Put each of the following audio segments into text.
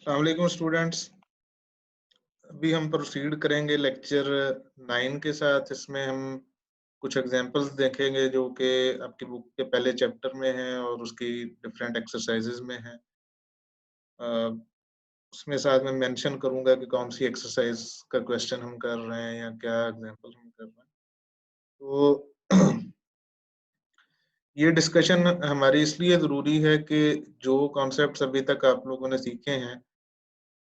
अस्सलामुअलैकुम स्टूडेंट्स। अभी हम प्रोसीड करेंगे लेक्चर 9 के साथ। इसमें हम कुछ एग्जांपल्स देखेंगे जो कि आपकी बुक के पहले चैप्टर में हैं और उसकी डिफरेंट एक्सरसाइजेज में हैं। अ, उसमें साथ में मेंशन करूंगा कि कौन सी एक्सरसाइज का क्वेश्चन हम कर रहे हैं या क्या एग्जांपल हम कर रहे हैं। तो ये डिस्कशन हमारी इसलिए ज़रूरी है कि जो कॉन्सेप्ट्स अभी तक आप लोगों ने सीखे हैं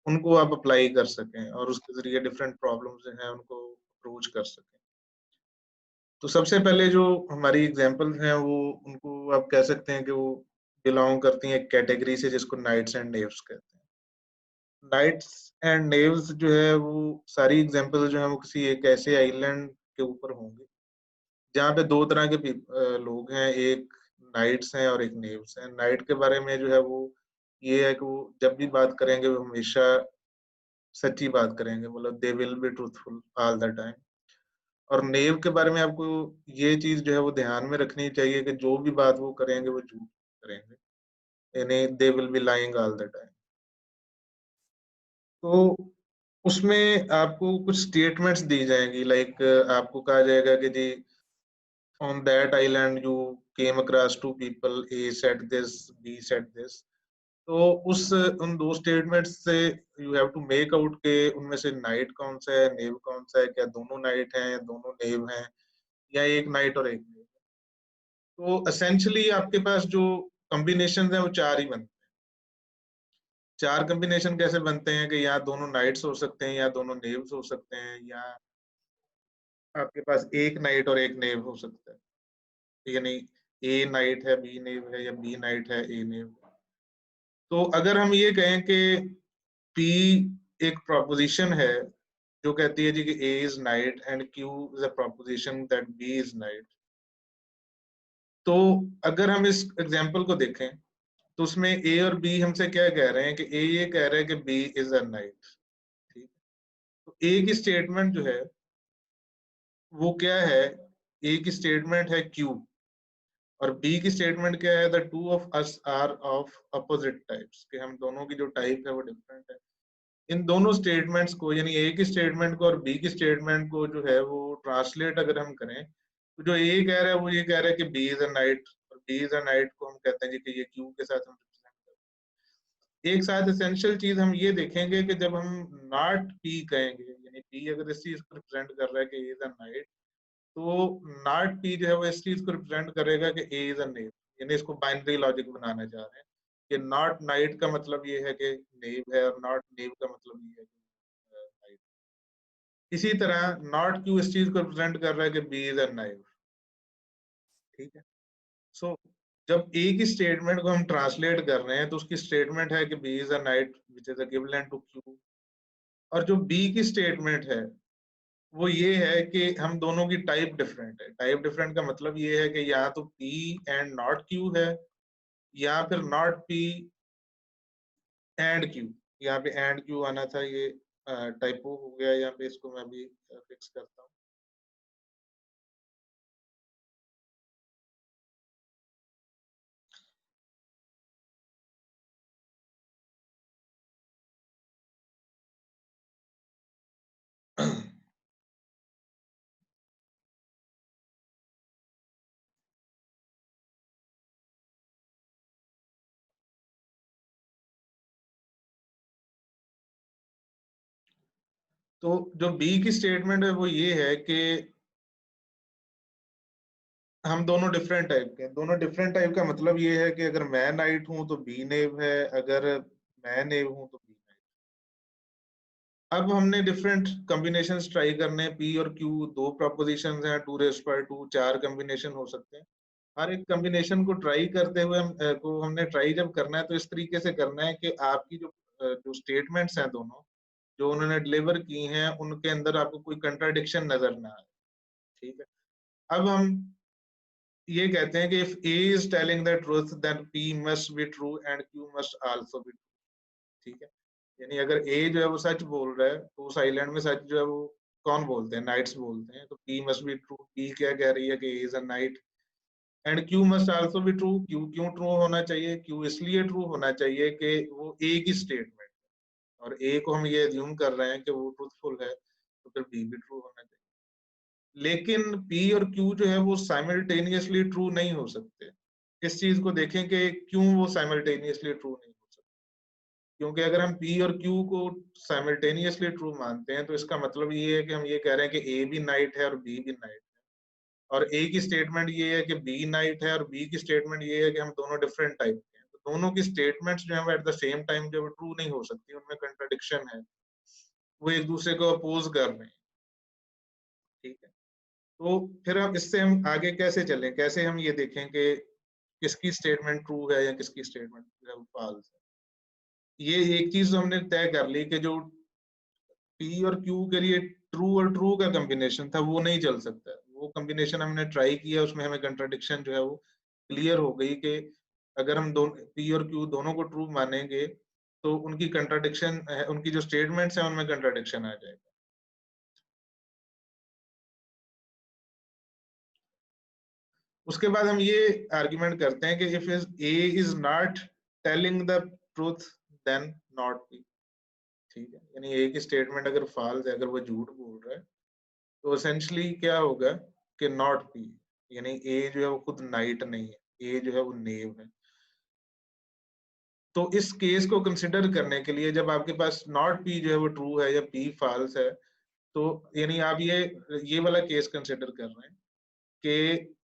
उनको आप अप्लाई कर सकें और उसके ज़रिए डिफरेंट प्रॉब्लम्स जो हैं उनको अप्रोच कर सकें। तो सबसे पहले जो हमारी एग्जांपल्स हैं वो उनको आप कह सकते हैं कि वो बिलॉन्ग करती हैं एक कैटेगरी से जिसको नाइट्स एंड नेव्स कहते हैं। नाइट्स एंड नेव्स जो है वो सारी एग्जांपल्स जो हैं वो किसी एक ऐसे आइलैंड के ऊपर होंगे जहाँ पे 2 तरह के लोग हैं, एक नाइट्स हैं और एक नेव्स हैं। नाइट के बारे में जो है वो ये है कि वो जब भी बात करेंगे वो हमेशा सच्ची बात करेंगे, मतलब they will be truthful all the time. और नेव के बारे में आपको ये चीज़ जो है वो ध्यान में रखनी चाहिए कि जो भी बात वो करेंगे वो झूठ करेंगे, यानी they will be lying all the time. तो उसमें आपको कुछ स्टेटमेंट्स दी जाएँगी, लाइक आपको कहा जाएगा कि जी on that island you came across 2 people, A said this, B said this. तो उस उन 2 स्टेटमेंट्स से you have to make out के उनमें से नाइट कौन-सा है, नेव कौन-सा है, क्या दोनों नाइट हैं, दोनों नेव हैं या एक नाइट और एक नेव। तो एसेंशियली आपके पास जो कॉम्बिनेशंस हैं वो 4 ही बनते हैं। 4 कॉम्बिनेशन कैसे बनते हैं कि या दोनों नाइट्स हो सकते हैं या दोनों नेव्स हो सकते हैं या आपके पास एक नाइट और एक नेव हो सकता है। यानी ए नाइट है, बी नेव है या बी नाइट है, ए नेव है। तो अगर हम ये कहें कि पी एक प्रोपोज़िशन है जो कहती है जी कि A is knight and Q is a proposition that B is knight. तो अगर हम इस एग्जांपल को देखें तो उसमें ए और बी हमसे क्या कह रहे हैं कि ए ये कह रहा है कि बी इज अ नाइट। ठीक है। तो ए की स्टेटमेंट जो है वो क्या है, ए की स्टेटमेंट है क्यू और बी की स्टेटमेंट क्या है, the two of us are of opposite types, कि हम दोनों की जो टाइप है वो डिफरेंट है। इन दोनों स्टेटमेंट्स को यानी ए की स्टेटमेंट को और बी की स्टेटमेंट को जो है वो ट्रांसलेट अगर हम करें तो जो ए कह रहा है वो ये कह रहा है कि बी इज अ नाइट और बी इज अ नाइट को हम कहते हैं जी कि ये क्यू के साथ हम represent करते हैं। एक साथ एसेंशियल चीज हम ये देखेंगे कि जब हम नॉट पी कहेंगे, यानी पी अगर इस चीज को रिप्रेजेंट कर रहा है कि ए इज अ नाइट, तो नॉट पी जो है वो इस चीज को रिप्रेजेंट करेगा कि ए इज अ नेव। यानी इसको बाइनरी लॉजिक बनाना चाह रहे हैं कि नॉट नाइट का मतलब ये है कि नेव है और नॉट नेव का मतलब ये है कि नाइट। इसी तरह नॉट क्यू इस चीज को रिप्रेजेंट कर रहा है कि बी इज अ नाइव। ठीक है। सो जब ए की स्टेटमेंट को हम ट्रांसलेट कर रहे हैं तो उसकी स्टेटमेंट है कि B is a knight which is equivalent to Q. और जो बी की स्टेटमेंट है वो ये है कि हम दोनों की टाइप डिफरेंट है। टाइप डिफरेंट का मतलब ये है कि या तो पी एंड नॉट क्यू है या फिर नॉट पी एंड क्यू। यहाँ पे एंड क्यू आना था, ये टाइपो हो गया। यहाँ पे इसको मैं अभी फिक्स करता हूँ। तो जो बी की स्टेटमेंट है वो ये है कि हम दोनों डिफरेंट टाइप के हैं। दोनों डिफरेंट टाइप का मतलब ये है कि अगर मैं नाइट हूं तो बी नेव है, अगर मैं नेव हूं तो बी नाइट। अब हमने डिफरेंट कॉम्बिनेशंस ट्राई करने हैं। पी और क्यू दो प्रोपोजिशंस हैं, 2 4 कॉम्बिनेशन हो सकते हैं। हर एक कॉम्बिनेशन को ट्राई करते हुए हमने ट्राई जब करना है तो इस तरीके से करना है कि आपकी जो स्टेटमेंट्स हैं दोनों जो उन्होंने डिलीवर की हैं उनके अंदर आपको कोई कंट्राडिक्शन नजर ना आए। ठीक है। अब हम ये कहते हैं कि if A is telling the truth then P must be true and Q must also be true. ठीक है। यानी अगर ए जो है वो सच बोल रहा है तो उस आइलैंड में सच जो है वो कौन बोलते हैं, नाइट्स बोलते हैं। तो P must be true, P क्या कह रही है कि A is a knight and Q must also be true. Q क्यों ट्रू होना चाहिए? क्यू इसलिए ट्रू होना चाहिए कि वो ए की स्टेटमेंट। और ए को हम ये एज्यूम कर रहे हैं कि वो ट्रूथफुल है, तो फिर बी भी ट्रू होना चाहिए। लेकिन पी और क्यू जो है वो साइमल्टेनियसली ट्रू नहीं हो सकते। इस चीज को देखें कि क्यों वो साइमल्टेनियसली ट्रू नहीं हो सकते। क्योंकि अगर हम पी और क्यू को साइमल्टेनियसली ट्रू मानते हैं तो इसका मतलब ये है कि हम ये कह रहे हैं कि ए भी नाइट है और बी भी नाइट है, और ए की स्टेटमेंट ये है कि बी नाइट है और बी की स्टेटमेंट ये है कि हम दोनों डिफरेंट टाइप के हैं। तो दोनों की स्टेटमेंट्स जो है एट द सेम टाइम जो है ट्रू नहीं हो सकती, उनमें कंट्राडिक्शन है, वो एक दूसरे को अपोज कर रहे हैं। ठीक है, तो फिर हम आगे कैसे चलें, कैसे हम ये देखें कि किसकी स्टेटमेंट ट्रू है या किसकी स्टेटमेंट जो है फॉल्स है। ये एक चीज हमने तय कर ली कि जो पी और क्यू के लिए ट्रू और ट्रू का कॉम्बिनेशन था वो नहीं चल सकता। वो कॉम्बिनेशन हमने ट्राई किया, उसमें हमें कंट्राडिक्शन जो है वो क्लियर हो गई कि अगर हम दोनों पी और क्यू दोनों को ट्रू मानेंगे तो उनकी कंट्राडिक्शन, उनकी जो स्टेटमेंट्स हैं उनमें कंट्राडिक्शन आ जाएगा। उसके बाद हम ये आर्ग्यूमेंट करते हैं कि if A is not telling the truth then not B. ठीक है, यानी ए की स्टेटमेंट अगर फॉल्स है, अगर वो झूठ बोल रहा है, तो एसेंशियली क्या होगा कि नॉट बी, यानी ए जो है वो खुद नाइट नहीं है, ए जो है वो नेव है। तो इस केस को कंसिडर करने के लिए जब आपके पास नॉट पी जो है वो ट्रू है या पी फॉल्स है, तो यानी आप ये वाला केस कंसिडर कर रहे हैं कि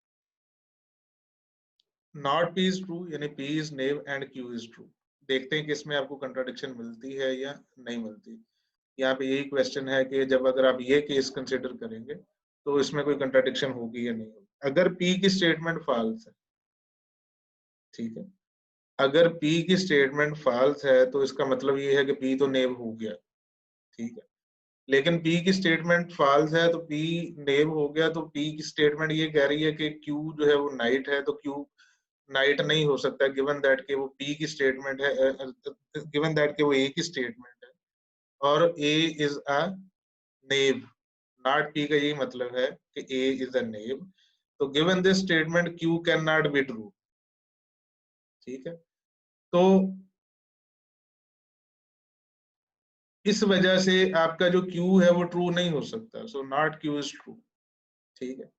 नॉट पी इज ट्रू, यानी P is knave and Q is true. देखते हैं कि इसमें आपको कंट्राडिक्शन मिलती है या नहीं मिलती। यहाँ पे यही क्वेश्चन है कि जब अगर आप ये केस कंसिडर करेंगे तो इसमें कोई कंट्राडिक्शन होगी या नहीं होगी। अगर पी की स्टेटमेंट फॉल्स है, ठीक है, अगर पी की स्टेटमेंट फॉल्स है तो इसका मतलब ये है कि पी तो नेव हो गया। ठीक है, लेकिन पी की स्टेटमेंट फॉल्स है तो पी नेव हो गया, तो पी की स्टेटमेंट ये कह रही है कि क्यू जो है वो नाइट है, तो क्यू नाइट नहीं हो सकता गिवन दैट कि वो पी की स्टेटमेंट है, गिवन दैट कि वो ए की स्टेटमेंट है और A is a knave. Not P का यही मतलब है कि ए इज अ नेव। तो given this statement Q can not B true. ठीक है, तो इस वजह से आपका जो क्यू है वो ट्रू नहीं हो सकता, so not Q is true. ठीक है,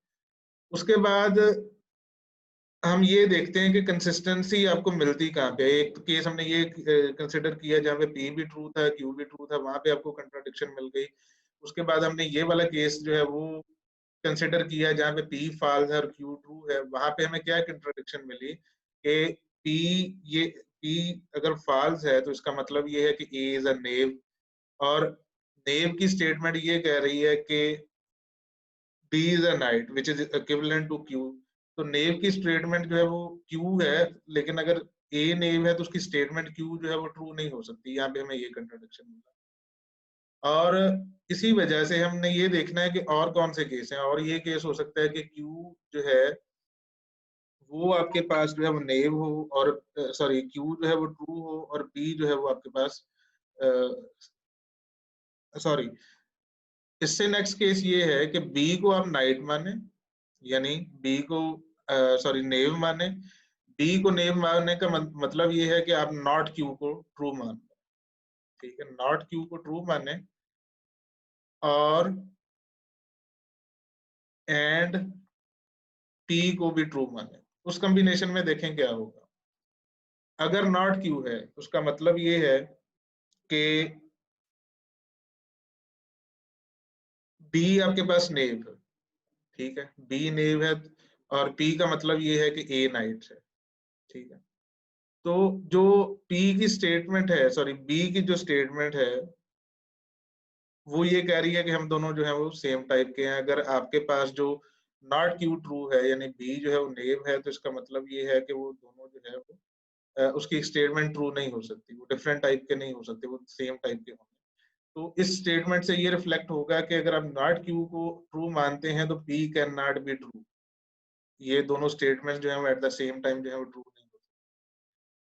उसके बाद हम ये देखते हैं कि कंसिस्टेंसी आपको मिलती कहाँ पे। एक तो केस हमने ये कंसिडर किया जहाँ पे पी भी ट्रू था, क्यू भी ट्रू था, वहां पे आपको कंट्राडिक्शन मिल गई। उसके बाद हमने ये वाला केस जो है वो कंसिडर किया जहाँ पे पी फॉल्स है और क्यू ट्रू है, वहां पे हमें क्या कंट्राडिक्शन मिली कि पी ये पी अगर फॉल्स है तो इसका मतलब ये है कि ए इज अ नेव, और नेव की स्टेटमेंट ये कह रही है कि B is a knight which is equivalent to Q. तो नेव की स्टेटमेंट जो है वो क्यू है, लेकिन अगर ए नेव है तो उसकी स्टेटमेंट क्यू जो है वो ट्रू नहीं हो सकती। यहाँ पे हमें ये कंट्राडिक्शन मिला, और इसी वजह से हमने ये देखना है कि और कौन से केस हैं। और ये केस हो सकता है कि क्यू जो है वो आपके पास जो है वो नेव हो, और सॉरी क्यू जो है वो ट्रू हो और बी जो है वो आपके पास सॉरी, इससे नेक्स्ट केस ये है कि बी को आप नाइट माने, यानी बी को सॉरी नेव माने। बी को नेव मानने का मतलब ये है कि आप नॉट क्यू को ट्रू मान। ठीक है, नॉट क्यू को ट्रू माने और एंड पी को भी ट्रू माने। उस कॉम्बिनेशन में देखें क्या होगा। अगर नॉट क्यू है उसका मतलब ये है कि बी आपके पास नेव है। ठीक है, बी नेव है और पी का मतलब ये है कि ए नाइट है। ठीक है, तो जो पी की स्टेटमेंट है, सॉरी बी की जो स्टेटमेंट है वो ये कह रही है कि हम दोनों जो है वो सेम टाइप के हैं। अगर आपके पास जो नॉट क्यू ट्रू है यानी बी जो है वो नेव है, तो इसका मतलब ये है कि वो दोनों जो है वो उसकी स्टेटमेंट ट्रू नहीं हो सकती, वो डिफरेंट टाइप के नहीं हो सकते, वो सेम टाइप के होंगे। तो इस स्टेटमेंट से ये रिफ्लेक्ट होगा कि अगर आप नॉट क्यू को ट्रू मानते हैं तो P can not be true. ये दोनों स्टेटमेंट जो है वो एट द सेम टाइम जो है वो ट्रू नहीं हो।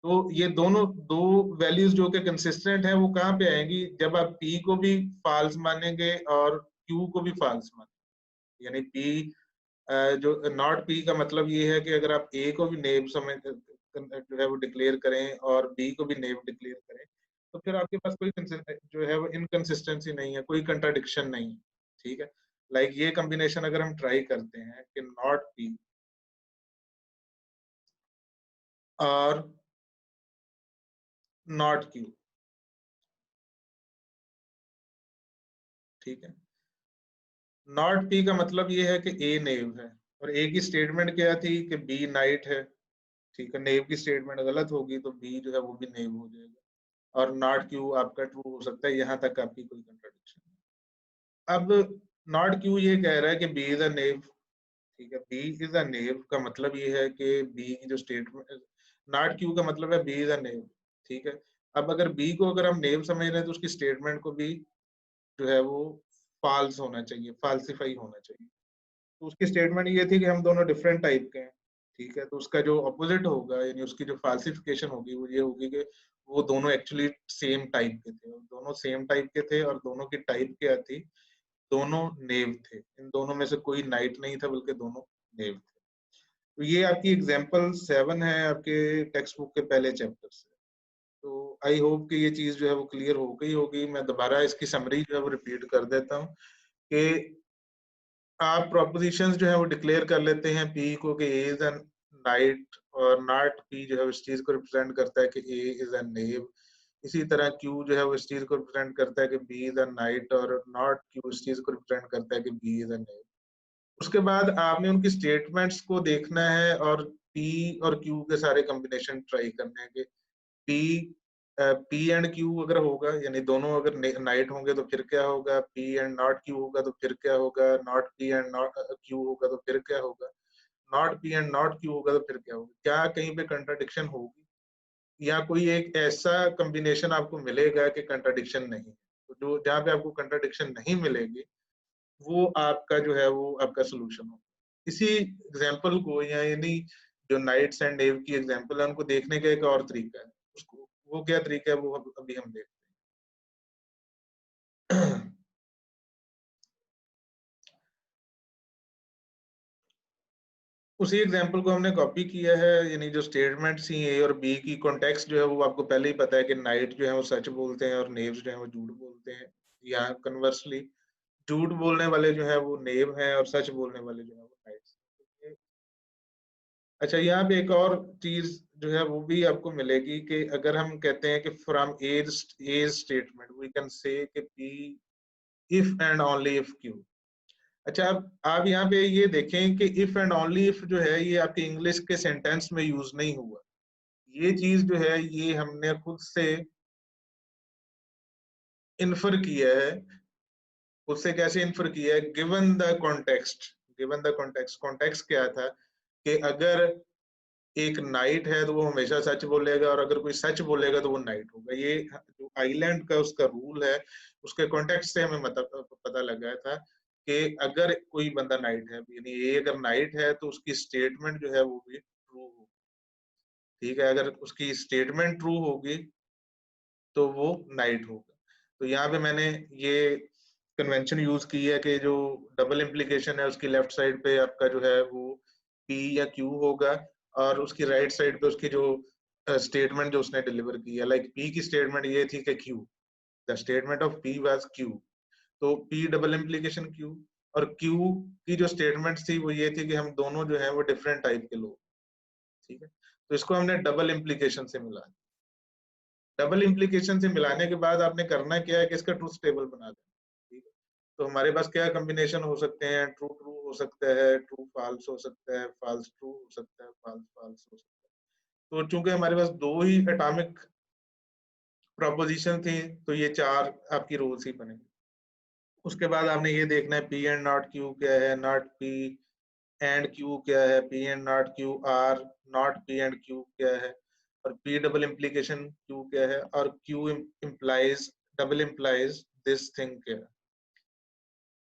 तो ये दोनों दो वैल्यूज जो कि कंसिस्टेंट है वो कहाँ पे आएंगी, जब आप पी को भी फॉल्स मानेंगे और क्यू को भी फॉल्स मानेंगे। यानी पी जो नॉट पी का मतलब ये है कि अगर आप ए को भी नेव समय जो है वो डिक्लेयर करें और बी को भी नेव डिक्लेयर करें, तो फिर आपके पास कोई जो है वो इनकंसिस्टेंसी नहीं है, कोई कंट्राडिक्शन नहीं है, ठीक है। लाइक ये कॉम्बिनेशन अगर हम ट्राई करते हैं कि नॉट पी और नॉट क्यू, ठीक है। नॉट पी का मतलब ये है कि ए नेव है, और ए की स्टेटमेंट क्या थी कि बी नाइट है, ठीक है। नेव की स्टेटमेंट गलत होगी तो बी जो है वो भी नेव हो जाएगा, और नॉट क्यू आपका ट्रू हो सकता है। यहाँ तक आपकी कोई कंट्राडिक्शन नहीं। अब नॉट क्यू ये कह रहा है कि बी इज अ नेव, ठीक है। बी इज अ नेव का मतलब ये है कि बी की जो स्टेटमेंट, नॉट क्यू का मतलब है बी इज अ नेव, ठीक है। अब अगर बी को अगर हम नेव समझ रहे हैं तो उसकी स्टेटमेंट को भी जो है वो फॉल्स होना चाहिए, फाल्सिफाई होना चाहिए। तो उसकी स्टेटमेंट ये थी कि हम दोनों डिफरेंट टाइप के हैं, ठीक है। तो उसका जो अपोजिट होगा, यानी उसकी जो फाल्सिफिकेशन होगी वो ये होगी कि वो दोनों एक्चुअली सेम टाइप के थे, दोनों सेम टाइप के थे, और दोनों की टाइप क्या थी, दोनों नेव थे। इन दोनों में से कोई नाइट नहीं था, बल्कि दोनों नेव थे। तो ये आपकी एग्जाम्पल 7 है आपके टेक्स्ट बुक के पहले चैप्टर से। तो आई होप कि ये चीज जो है वो क्लियर हो गई होगी। मैं दोबारा इसकी समरी जो है वो रिपीट कर देता हूँ कि आप प्रोपोजिशंस जो है वो डिक्लेयर कर लेते हैं पी को कि ए इज एन नाइट, और नॉट पी जो है इस चीज को रिप्रेजेंट करता है कि ए इज एन नेव। इसी तरह क्यू जो है वो इस चीज को रिप्रेजेंट करता है कि बी इज एन नाइट, और नॉट क्यू इस चीज को रिप्रेजेंट करता है कि बी इज एन नेव। उसके बाद आपने उनकी स्टेटमेंट्स को देखना है, और पी और क्यू के सारे कॉम्बिनेशन ट्राई करने हैं कि पी पी एंड क्यू अगर होगा, यानी दोनों अगर नाइट होंगे तो फिर क्या होगा, पी एंड नॉट क्यू होगा तो फिर क्या होगा, not P and not Q होगा तो फिर क्या होगा, not P and not Q होगा तो फिर क्या होगा। क्या कहीं पे कंट्राडिक्शन होगी, या कोई एक ऐसा कॉम्बिनेशन आपको मिलेगा कि कंट्राडिक्शन नहीं है। तो जो जहाँ पे आपको कंट्राडिक्शन नहीं मिलेगी, वो आपका जो है वो आपका सोल्यूशन हो। इसी एग्जाम्पल को, या यानी जो नाइट्स एंड डेव की एग्जाम्पल है, उनको देखने का एक और तरीका है। उसको वो क्या तरीका है वो अभी हम देखते हैं। उसी एग्जाम्पल को हमने कॉपी किया है, यानी जो स्टेटमेंट सी ए और बी की कॉन्टेक्स्ट जो है वो आपको पहले ही पता है कि नाइट जो है वो सच बोलते हैं और नेव्स जो है वो झूठ बोलते हैं। या कन्वर्सली झूठ बोलने वाले जो है वो नेव हैं, और सच बोलने वाले जो है वो नाइट्स। अच्छा, यहाँ पे एक और चीज जो है वो भी आपको मिलेगी कि अगर हम कहते हैं कि from as as statement we can say कि P if and only if Q. अच्छा, अब आप यहाँ पे ये देखें कि इफ एंड ओनली इफ जो है ये आपके इंग्लिश के सेंटेंस में यूज नहीं हुआ। ये चीज जो है ये हमने खुद से इन्फर किया है। खुद से कैसे इन्फर किया है, given the context. Given the context, context क्या था कि अगर एक नाइट है तो वो हमेशा सच बोलेगा, और अगर कोई सच बोलेगा तो वो नाइट होगा। ये जो आइलैंड का उसका रूल है, उसके कॉन्टेक्स्ट से हमें पता लगा था कि अगर कोई बंदा नाइट है, यानी ये अगर नाइट है तो उसकी स्टेटमेंट जो है वो भी ट्रू होगी, ठीक है। अगर उसकी स्टेटमेंट ट्रू होगी तो वो नाइट होगा। तो यहाँ पे मैंने ये कन्वेंशन यूज की है कि जो डबल इम्प्लीकेशन है उसकी लेफ्ट साइड पे आपका जो है वो पी या क्यू होगा, और उसकी राइट साइड पे उसकी जो स्टेटमेंट जो उसने डिलीवर की है, लाइक पी की स्टेटमेंट ये थी कि Q, the statement of P was Q. तो पी डबल इम्प्लीकेशन क्यू, और क्यू की जो स्टेटमेंट थी वो ये थी कि हम दोनों जो है वो डिफरेंट टाइप के लोग, ठीक है। तो इसको हमने डबल इम्प्लीकेशन से मिला। डबल इम्प्लीकेशन से मिलाने के बाद आपने करना क्या है कि इसका ट्रूथ टेबल बना दें, ठीक है। तो हमारे पास क्या कॉम्बिनेशन हो सकते हैं, ट्रू ट्रू हो सकता है, ट्रू फॉल्स हो सकता है, फॉल्स ट्रू हो सकता है, फॉल्स फॉल्स हो सकता है। तो चूंकि हमारे पास दो ही एटॉमिक प्रोपोजिशन थी, तो ये चार आपकी रूल्स ही बनेंगे। उसके बाद आपने ये देखना है पी एंड नॉट क्यू क्या है, नॉट पी एंड क्यू क्या है, P and not Q R not P and Q क्या है, और पी डबल इम्प्लीकेशन क्यू क्या है, और Q implies double implies this thing क्या है।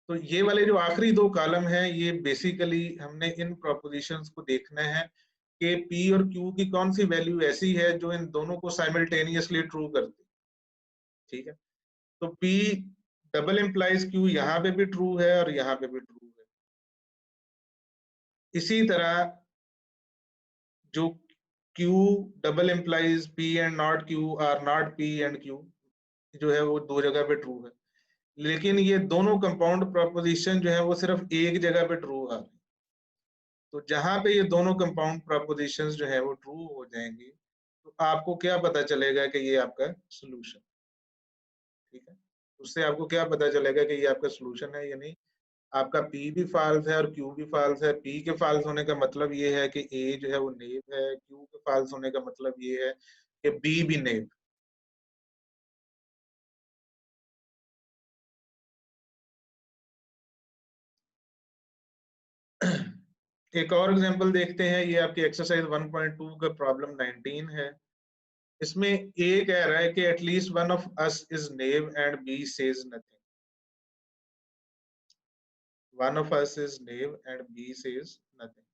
तो ये वाले जो आखिरी दो कॉलम हैं, ये बेसिकली हमने इन प्रोपोजिशंस को देखना है कि पी और क्यू की कौन सी वैल्यू ऐसी है जो इन दोनों को साइमल्टेनियसली ट्रू करती है, ठीक है। तो पी डबल इम्प्लाइज क्यू यहाँ पे भी ट्रू है और यहाँ पे भी ट्रू है। इसी तरह जो Q double implies P and not Q or not P and Q, जो है वो दो जगह पे ट्रू है, लेकिन ये दोनों कंपाउंड प्रोपोजिशन जो है वो सिर्फ एक जगह पे ट्रू आ रही है। तो जहां पे ये दोनों कंपाउंड प्रोपोजिशंस जो है वो ट्रू हो जाएंगी, तो आपको क्या पता चलेगा कि ये आपका सोल्यूशन, ठीक है। उससे आपको क्या पता चलेगा कि ये आपका सोल्यूशन है या नहीं। आपका P भी फॉल्स है और Q भी फॉल्स है। P के फॉल्स होने का मतलब ये है कि A जो है वो नेव है, Q के फॉल्स होने का मतलब ये है कि B भी नेव। एक और एग्जांपल देखते हैं, ये आपकी एक्सरसाइज 1.2 का प्रॉब्लम 19 है। इसमें ए कह रहा है कि at least one of us is knave and B says nothing. One of us is knave and B says nothing.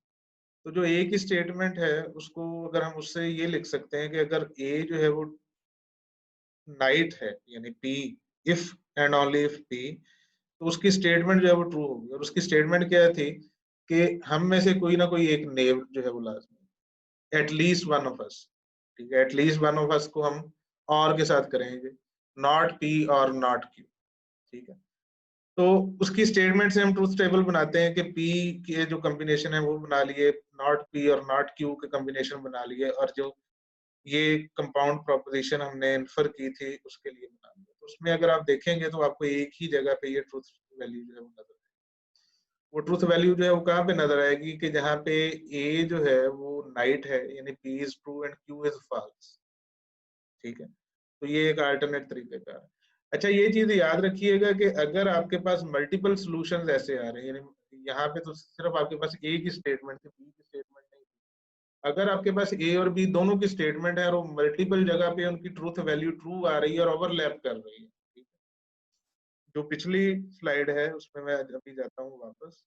तो जो ए की स्टेटमेंट है उसको अगर हम उससे ये लिख सकते हैं कि अगर ए जो है वो नाइट है, यानी P, if and only if P, तो उसकी स्टेटमेंट जो है वो ट्रू होगी। और उसकी स्टेटमेंट क्या थी कि हम में से कोई ना कोई एक नेव जो है वो लाजमी, एटलीस्ट वन ऑफ अस, ठीक है। एटलीस्ट वन ऑफ अस को हम और के साथ करेंगे, नॉट पी और नॉट क्यू, ठीक है। तो उसकी स्टेटमेंट से हम ट्रूथ टेबल बनाते हैं कि पी के जो कॉम्बिनेशन है वो बना लिए, नॉट पी और नॉट क्यू के कॉम्बिनेशन बना लिए, और जो ये कंपाउंड प्रोपोजिशन हमने इन्फर की थी उसके लिए बना लिया। तो उसमें अगर आप देखेंगे तो आपको एक ही जगह पे ये ट्रूथ वैल्यू जो है वो नजर आएगी। वो ट्रूथ वैल्यू जो है वो कहाँ पे नजर आएगी कि जहाँ पे ए जो है वो नाइट है, यानी P is true and Q is false, ठीक है। तो ये एक अल्टरनेट तरीके का है। अच्छा, ये चीज याद रखिएगा कि अगर आपके पास मल्टीपल सॉल्यूशंस ऐसे आ रहे हैं, यानी यहाँ पे तो सिर्फ आपके पास ए की स्टेटमेंट थी, बी की स्टेटमेंट नहीं थी। अगर आपके पास ए और बी दोनों की स्टेटमेंट है और वो मल्टीपल जगह पे उनकी ट्रूथ वैल्यू ट्रू आ रही है और ओवरलैप कर रही है, ठीक है। जो पिछली स्लाइड है उसमें मैं अभी जाता हूँ वापस।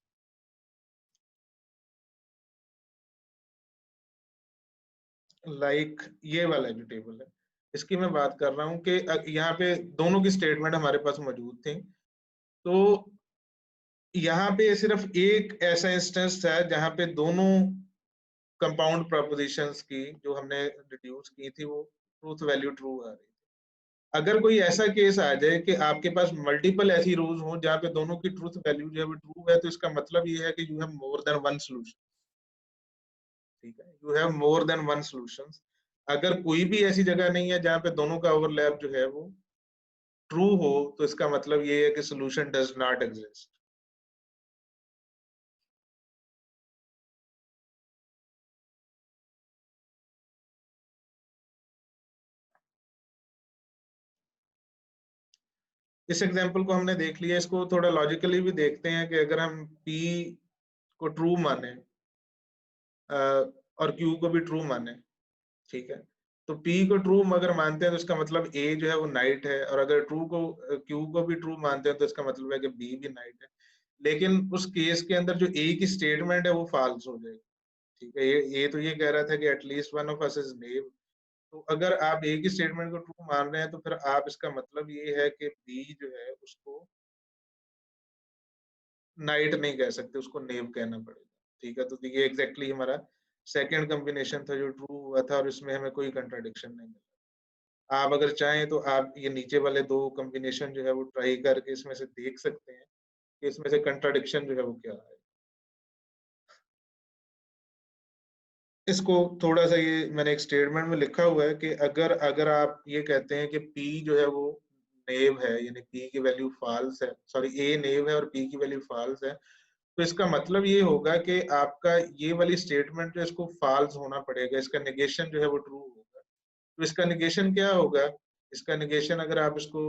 लाइक ये वाला जो टेबल है इसकी मैं बात कर रहा हूँ कि यहाँ पे दोनों की स्टेटमेंट हमारे पास मौजूद थी। तो यहाँ पे सिर्फ एक ऐसा इंस्टेंस है जहाँ पे दोनों कंपाउंड प्रोपोजिशंस की जो हमने डिड्यूस की थी वो ट्रूथ वैल्यू ट्रू आ रही थी। अगर कोई ऐसा केस आ जाए कि आपके पास मल्टीपल ऐसी रोज हो जहाँ पे दोनों की ट्रूथ वैल्यू जो है वो ट्रू है, तो इसका मतलब ये है कि you have more than one solution, ठीक है। You have more than one solution. अगर कोई भी ऐसी जगह नहीं है जहाँ पे दोनों का ओवरलैप जो है वो ट्रू हो, तो इसका मतलब ये है कि सोल्यूशन डज नॉट एग्जिस्ट। इस एग्जाम्पल को हमने देख लिया, इसको थोड़ा लॉजिकली भी देखते हैं कि अगर हम P को ट्रू माने और Q को भी ट्रू माने, ठीक है। तो P को ट्रू अगर मानते हैं तो इसका मतलब A जो है वो नाइट है, और अगर ट्रू को Q को भी ट्रू मानते हैं तो इसका मतलब है कि B भी नाइट है। लेकिन उस केस के अंदर जो A की स्टेटमेंट है वो फॉल्स हो जाएगी, ठीक है। ये तो ये कह रहा था कि at least one of us is knave. तो अगर आप A की स्टेटमेंट को ट्रू मान रहे हैं तो फिर आप इसका मतलब ये है कि B जो है उसको नाइट नहीं कह सकते, उसको नेव कहना पड़ेगा, ठीक है। तो ये एग्जैक्टली हमारा सेकंड कॉम्बिनेशन था जो ट्रू हुआ था, और इसमें हमें कोई कंट्राडिक्शन नहीं मिला। आप अगर चाहें तो आप ये नीचे वाले दो कॉम्बिनेशन जो है वो ट्राई करके इसमें से देख सकते हैं कि इसमें से कंट्राडिक्शन जो है वो क्या है। इसको थोड़ा सा ये मैंने एक स्टेटमेंट में लिखा हुआ है कि अगर अगर आप ये कहते हैं कि P जो है वो नेव है, यानी P की वैल्यू फॉल्स है, सॉरी A नेव है और P की वैल्यू फॉल्स है, तो इसका मतलब ये होगा कि आपका ये वाली स्टेटमेंट जो इसको फॉल्स होना पड़ेगा, इसका नेगेशन जो है वो ट्रू होगा। तो इसका नेगेशन क्या होगा? इसका नेगेशन अगर आप इसको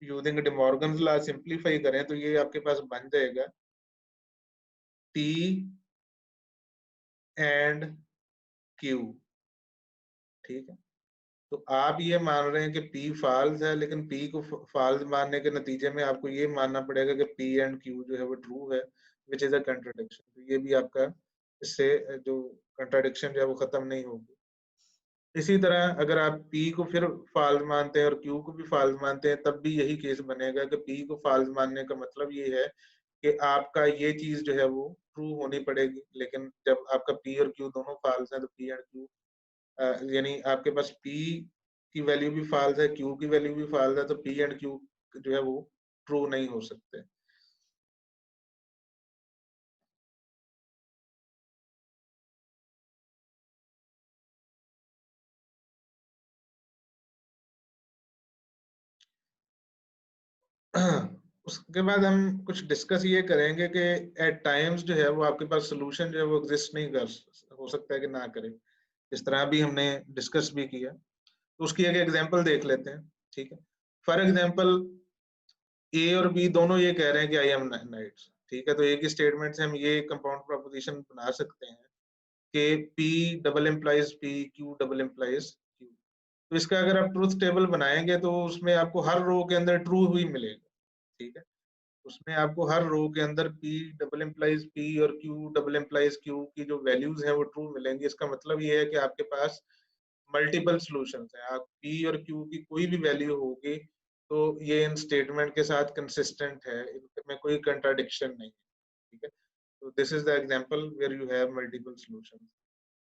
यूजिंग डिमॉर्गन्स लॉ सिंप्लीफाई करें तो ये आपके पास बन जाएगा P एंड Q, ठीक है। तो आप ये मान रहे हैं कि P फॉल्स है, लेकिन P को फॉल्स मानने के नतीजे में आपको ये मानना पड़ेगा कि P एंड Q जो है वो ट्रू है, विच इज अ कंट्राडिक्शन। तो ये भी आपका इससे जो कंट्राडिक्शन जो है वो खत्म नहीं होगी। इसी तरह अगर आप P को फिर फॉल्स मानते हैं और Q को भी फॉल्स मानते हैं, तब भी यही केस बनेगा कि P को फॉल्स मानने का मतलब ये है कि आपका ये चीज जो है वो ट्रू होनी पड़ेगी। लेकिन जब आपका P और Q दोनों फॉल्स हैं तो P एंड Q यानी आपके पास P की वैल्यू भी फॉल्स है, क्यू की वैल्यू भी फॉल्स है, तो पी एंड क्यू जो है वो ट्रू नहीं हो सकते। उसके बाद हम कुछ डिस्कस ये करेंगे कि एट टाइम्स जो है वो आपके पास सोल्यूशन जो है वो एग्जिस्ट नहीं कर हो सकता है कि ना करे, इस तरह भी हमने डिस्कस भी किया। तो उसकी एक एग्जांपल देख लेते हैं, ठीक है। फॉर एग्जांपल ए और बी दोनों ये कह रहे हैं कि आई एम नाइट्स, ठीक है। तो एक ही स्टेटमेंट से हम ये कंपाउंड प्रोपोजिशन बना सकते हैं कि P double implies P, Q double implies Q. तो इसका अगर आप ट्रूथ टेबल बनाएंगे तो उसमें आपको हर रो के अंदर ट्रू ही मिलेगा, ठीक है। उसमें आपको हर रो के अंदर पी डबल एम्प्लाइज पी और क्यू डबल एम्प्लाइज क्यू की जो वैल्यूज हैं वो ट्रू मिलेंगी। इसका मतलब ये है कि आपके पास मल्टीपल सॉल्यूशंस हैं। आप पी और क्यू की कोई भी वैल्यू होगी तो ये इन स्टेटमेंट के साथ कंसिस्टेंट है, इनमें कोई कंट्राडिक्शन नहीं है, ठीक है। तो this is the example where you have multiple solutions.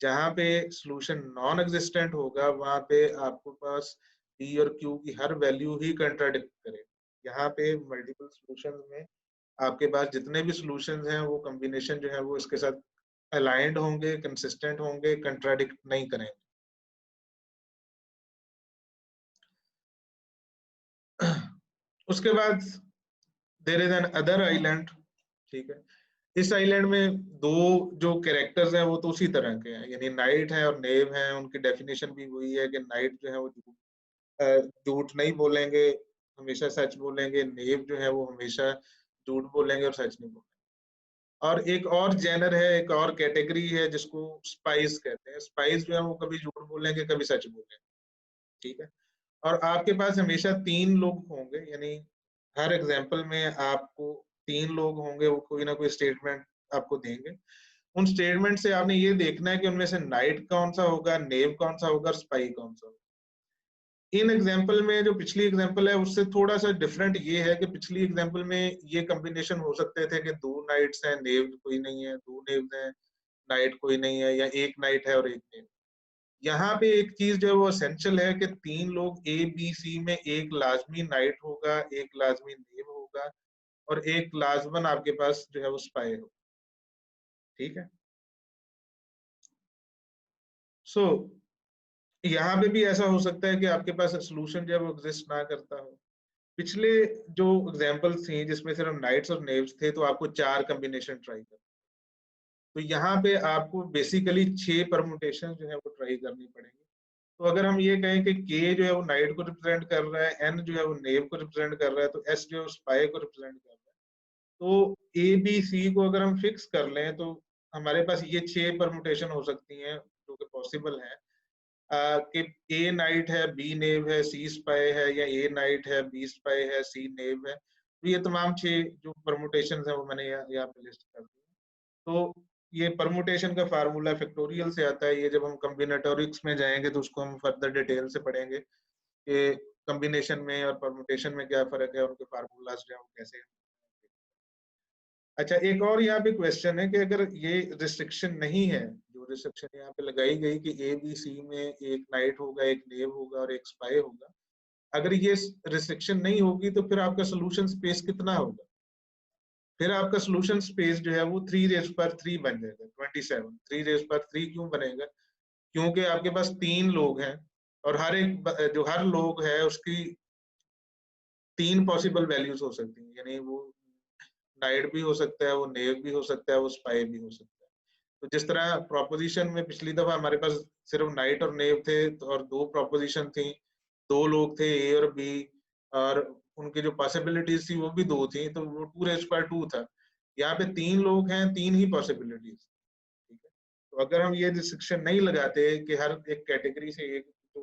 जहाँ पे सॉल्यूशन नॉन एग्जिस्टेंट होगा वहां पे आपके पास पी और क्यू की हर वैल्यू ही कंट्राडिक्ट करे। यहाँ पे मल्टीपल सॉल्यूशंस में आपके पास जितने भी सॉल्यूशंस हैं वो कॉम्बिनेशन जो है वो इसके साथ अलाइंड होंगे, कंसिस्टेंट होंगे, कंट्राडिक्ट नहीं करेंगे। उसके बाद there is another island, ठीक है। इस आइलैंड में दो जो कैरेक्टर्स हैं वो तो उसी तरह के हैं, यानी नाइट है और नेव है। उनकी डेफिनेशन भी वही है कि नाइट जो है वो झूठ नहीं बोलेंगे, हमेशा सच बोलेंगे। नेव जो है वो हमेशा झूठ बोलेंगे और सच नहीं बोलेंगे। और एक और जेनर है, एक और कैटेगरी है जिसको स्पाइस कहते हैं। स्पाइस जो है वो कभी झूठ बोलेंगे कभी सच बोलेंगे, ठीक है। और आपके पास हमेशा तीन लोग होंगे, यानी हर एग्जाम्पल में आपको तीन लोग होंगे, वो कोई ना कोई स्टेटमेंट आपको देंगे। उन स्टेटमेंट से आपने ये देखना है कि उनमें से नाइट कौन सा होगा, नेव कौन सा होगा और स्पाई कौन सा होगा। इन एग्जाम्पल में जो पिछली एग्जाम्पल है उससे थोड़ा सा डिफरेंट ये है कि पिछली एग्जाम्पल में ये कॉम्बिनेशन हो सकते थे कि दो नाइट्स हैं नेव कोई नहीं है, दो नेव्स हैं नाइट कोई नहीं है, या एक नाइट है और एक नेव। यहाँ पे एक चीज जो है वो एसेंशियल है कि तीन लोग ए बी सी में एक लाजमी नाइट होगा, एक लाजमी नेव होगा और एक लाजमन आपके पास जो है वो स्पाई होगा, ठीक है। सो यहाँ पे भी ऐसा हो सकता है कि आपके पास सोल्यूशन जो है वो एग्जिस्ट ना करता हो। पिछले जो एग्जांपल्स थी जिसमें सिर्फ नाइट्स और नेव्स थे तो आपको चार कॉम्बिनेशन ट्राई कर, तो यहाँ पे आपको बेसिकली 6 परमुटेशन जो है वो ट्राई करनी पड़ेगी। तो अगर हम ये कहें कि के जो है वो नाइट को रिप्रेजेंट कर रहा है, एन जो है वो नेव को रिप्रेजेंट कर रहा है, तो एस जो है वो स्पाई को रिप्रेजेंट कर रहा है। तो ए बी सी को अगर हम फिक्स कर लें तो हमारे पास ये 6 परमुटेशन हो सकती हैं जो कि पॉसिबल है। कि ए नाइट है, बी नेव है, सी स्पाई है, या ए नाइट है, बी स्पाई है, सी नेव है। तो ये तमाम 6 जो परमुटेशन है वो मैंने यहाँ पे लिस्ट कर दी। तो ये परमुटेशन का फार्मूला फैक्टोरियल से आता है। ये जब हम कॉम्बिनेटोरिक्स में जाएंगे तो उसको हम फर्दर डिटेल से पढ़ेंगे कि कॉम्बिनेशन में और परमुटेशन में क्या फर्क है, उनके फार्मूलाज जो है वो कैसे। अच्छा, एक और यहाँ पे क्वेश्चन है कि अगर ये रिस्ट्रिक्शन नहीं है, जो रिस्ट्रिक्शन यहाँ पे लगाई गई कि ए बी सी में एक नाइट होगा, एक नेव होगा और एक स्पाई होगा, अगर ये रिस्ट्रिक्शन नहीं होगी तो फिर आपका सोल्यूशन स्पेस कितना होगा? फिर आपका सोल्यूशन स्पेस जो है वो 3 बन जाएगा, 27। 3 क्यों बनेगा? क्योंकि आपके पास तीन लोग हैं और हर एक जो हर लोग है उसकी तीन पॉसिबल वैल्यूज हो सकती हैं, यानी वो नाइट भी हो सकता है, वो नेव भी हो सकता है, वो स्पाई भी हो सकता है। तो जिस तरह प्रोपोजिशन में पिछली दफा हमारे पास सिर्फ नाइट और नेव थे और दो प्रोपोजिशन थी, दो लोग थे ए और बी, और उनकी जो पॉसिबिलिटीज थी वो भी दो थी, तो वो 2 था। यहाँ पे तीन लोग हैं, तीन ही पॉसिबिलिटीज, ठीक है। तो अगर हम ये रिस्ट्रिक्शन नहीं लगाते कि हर एक कैटेगरी से एक जो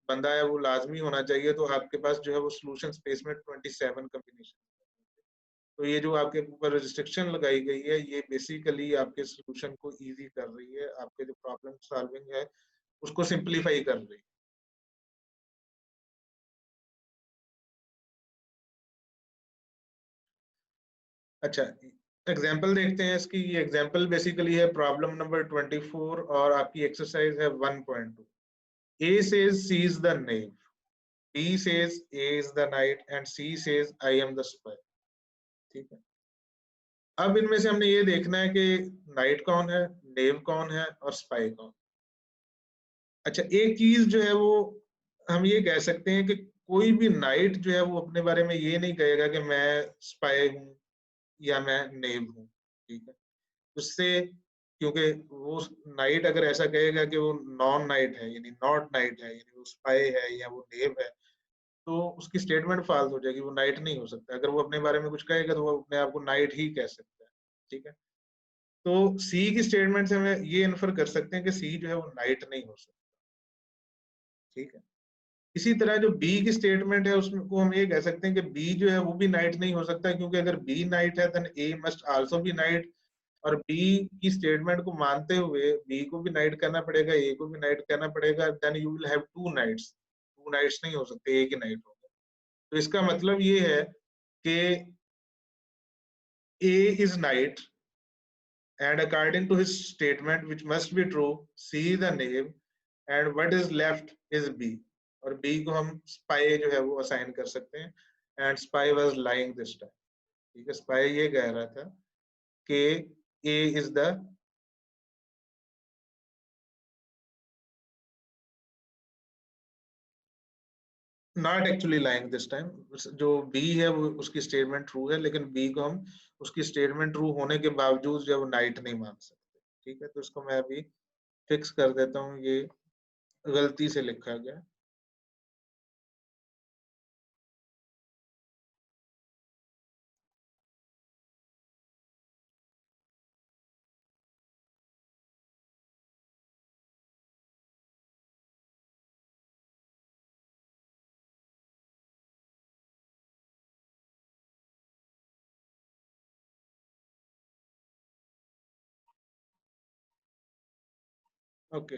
बंदा है वो लाजमी होना चाहिए, तो आपके पास जो है वो सोल्यूशन स्पेस में 27 कॉम्बिनेशन। तो ये जो आपके ऊपर रिस्ट्रिक्शन लगाई गई है ये बेसिकली आपके सोल्यूशन को इजी कर रही है, आपके जो प्रॉब्लम सॉल्विंग है उसको सिंप्लीफाई कर रही है। अच्छा, एग्जाम्पल देखते हैं इसकी। ये एग्जाम्पल बेसिकली है प्रॉब्लम नंबर 24 और आपकी एक्सरसाइज है 1.2। A says C is the knave, B says A is the knight and C says I am the spy. ठीक है, अब इनमें से हमने ये देखना है कि नाइट कौन है, नेव कौन है और स्पाई कौन। अच्छा, एक चीज जो है वो हम ये कह सकते हैं कि कोई भी नाइट जो है वो अपने बारे में ये नहीं कहेगा कि मैं स्पाई हूँ या मैं नेव हूँ। ठीक है, उससे क्योंकि वो नाइट अगर ऐसा कहेगा कि वो नॉन नाइट है यानी नॉट नाइट है यानी वो स्पाई है या वो नेव है, तो उसकी स्टेटमेंट फाल्स हो जाएगी, वो नाइट नहीं हो सकता। अगर वो अपने बारे में कुछ कहेगा तो वो अपने आप को नाइट ही कह सकता है। ठीक है, तो सी की स्टेटमेंट से हमें ये इन्फर कर सकते हैं कि सी जो है वो नाइट नहीं हो सकता। ठीक है, इसी तरह जो बी की स्टेटमेंट है उसमें को हम ये कह सकते हैं कि बी जो है वो भी नाइट नहीं हो सकता, क्योंकि अगर बी नाइट है then A must also be knight, और बी की स्टेटमेंट को मानते हुए बी को भी नाइट करना पड़ेगा, ए को भी नाइट करना पड़ेगा, then you will have two knights नहीं हो सकते, एक ही नाइट होगा। तो इसका मतलब ये है कि A is knight and according to his statement which must be true, C is the knave and what is left is B, और B को हम spy जो है वो assign कर सकते हैं and spy was lying this time। ठीक है, spy ये कह रहा था कि A is the not actually lying this time। जो B है वो उसकी स्टेटमेंट ट्रू है, लेकिन B को हम उसकी स्टेटमेंट ट्रू होने के बावजूद जब नाइट नहीं मान सकते। ठीक है, तो इसको मैं अभी फिक्स कर देता हूँ, ये गलती से लिखा गया। ओके,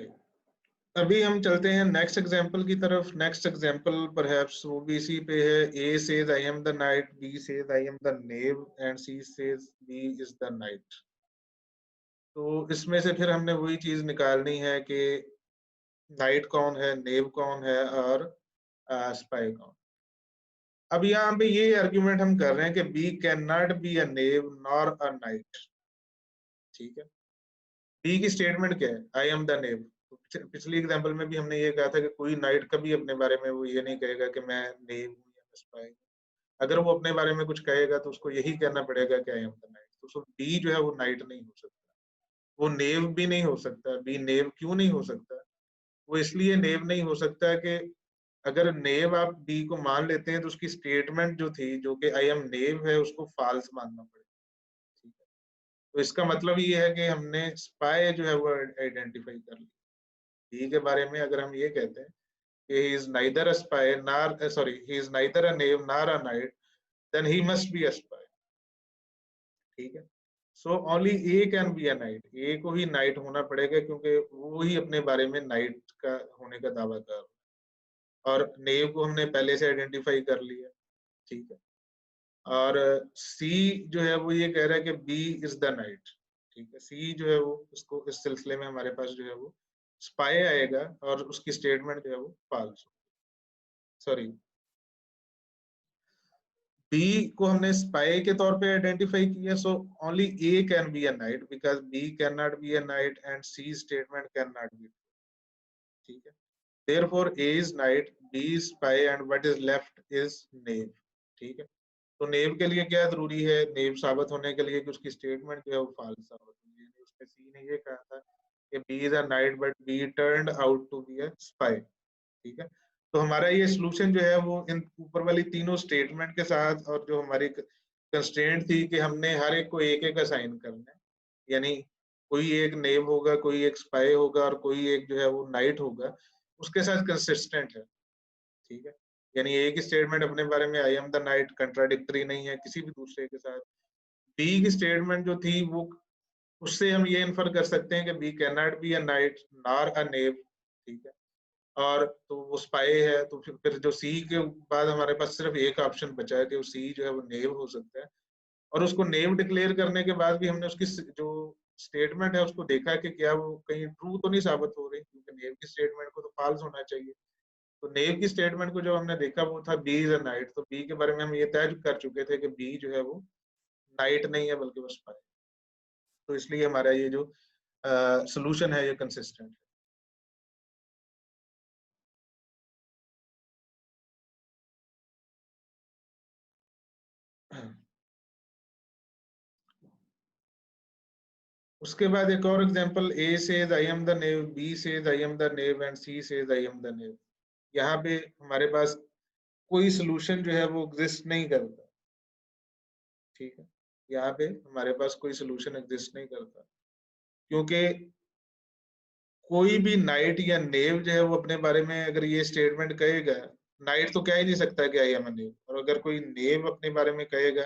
अभी हम चलते हैं नेक्स्ट एग्जांपल की तरफ। नेक्स्ट एग्जांपल परहैप्स वो भी इसी पे है। A says I am the knight, B says I am the knave and C says B is the knight. तो इसमें से फिर हमने वही चीज निकालनी है कि नाइट कौन है, नेव कौन है और स्पाई कौन। अब यहाँ पे ये आर्ग्यूमेंट हम कर रहे हैं कि B can not be a knave nor a knight. ठीक है, बी की स्टेटमेंट क्या है, आई एम द नेव। पिछली एग्जांपल में भी हमने ये कहा था कि कोई नाइट कभी अपने बारे में वो ये नहीं कहेगा कि मैं नेव हूँ या मैं स्पाई हूँ। अगर वो अपने बारे में कुछ कहेगा तो उसको यही कहना पड़ेगा कि आई एम द नाइट। तो बी जो है वो नाइट नहीं हो सकता, वो नेव भी नहीं हो सकता। बी नेव क्यों नहीं हो सकता? वो इसलिए नेव नहीं हो सकता कि अगर नेव आप बी को मान लेते हैं तो उसकी स्टेटमेंट जो थी जो कि आई एम नेव है उसको फॉल्स मानना पड़ेगा। ठीक है, तो इसका मतलब ये है कि हमने स्पाई जो है वो आइडेंटिफाई कर लिया। बी के बारे में अगर हम ये कहते हैं कि he is neither a spy nor sorry he is neither a knave nor a knight, then he must be a spy। ठीक है, so only A can be a knight, A को ही नाइट होना पड़ेगा क्योंकि वो ही अपने बारे में नाइट का होने का दावा कर रहा है, और नेव को हमने पहले से आइडेंटिफाई कर लिया। ठीक है, और सी जो है वो ये कह रहा है कि बी इज द नाइट। ठीक है, सी जो है वो उसको इस सिलसिले में हमारे पास जो है वो स्पाई आएगा और उसकी स्टेटमेंट जो है वो फॉल्स, सॉरी बी को हमने स्पाई के तौर पे आइडेंटिफाई किया। So only A can be a knight because B can not be a knight and C statement can not B. ठीक है, therefore A is knight, B is spy and what is left is knave। ठीक है, तो नेव के लिए क्या जरूरी है, नेव साबित होने के लिए कि उसकी स्टेटमेंट जो है वो फॉल्स साबित होगी। उसमें सी ने ये कहा था कि B is a knight but B turned out to be a spy. ठीक है, तो हमारा ये सोल्यूशन जो है वो इन ऊपर वाली तीनों स्टेटमेंट के साथ, और जो हमारी कंस्ट्रेंट थी कि हमने हर एक को एक एक असाइन करना है, यानी कोई एक नेव होगा, कोई एक स्पाई होगा और कोई एक जो है वो नाइट होगा, उसके साथ कंसिस्टेंट है। ठीक है, यानी एक ही स्टेटमेंट अपने बारे में आई एम द नाइट कंट्राडिक्टरी नहीं है किसी भी दूसरे के साथ। बी की स्टेटमेंट जो थी वो उससे हम ये इन्फर कर सकते हैं कि B can not be a knight nor a knave. ठीक है, और तो वो स्पाई है, तो फिर जो सी के बाद हमारे पास सिर्फ एक ऑप्शन बचा है कि वो सी जो है वो नेव हो सकता है। और उसको नेव डिक्लेयर करने के बाद भी हमने उसकी जो स्टेटमेंट है उसको देखा कि क्या वो कहीं ट्रू तो नहीं साबित हो रही, क्योंकि नेव की स्टेटमेंट को तो फॉल्स होना चाहिए। तो नेव की स्टेटमेंट को जो हमने देखा वो था बी इज अ नाइट, तो बी के बारे में हम ये तय कर चुके थे कि बी जो है वो नाइट नहीं है बल्कि वो स्पाई। तो इसलिए हमारा ये जो सोल्यूशन है ये कंसिस्टेंट है। उसके बाद एक और example, A says I am the knave, B says I am the knave and C says I am the knave. यहाँ पे हमारे पास कोई सोल्यूशन जो है वो एग्जिस्ट नहीं करता, ठीक है। यहाँ पे हमारे पास कोई सोल्यूशन एग्जिस्ट नहीं करता, क्योंकि कोई भी नाइट या नेव जो है वो अपने बारे में अगर ये स्टेटमेंट कहेगा, नाइट तो कह ही नहीं सकता कि आई एम अ नेव, और अगर कोई नेव अपने बारे में कहेगा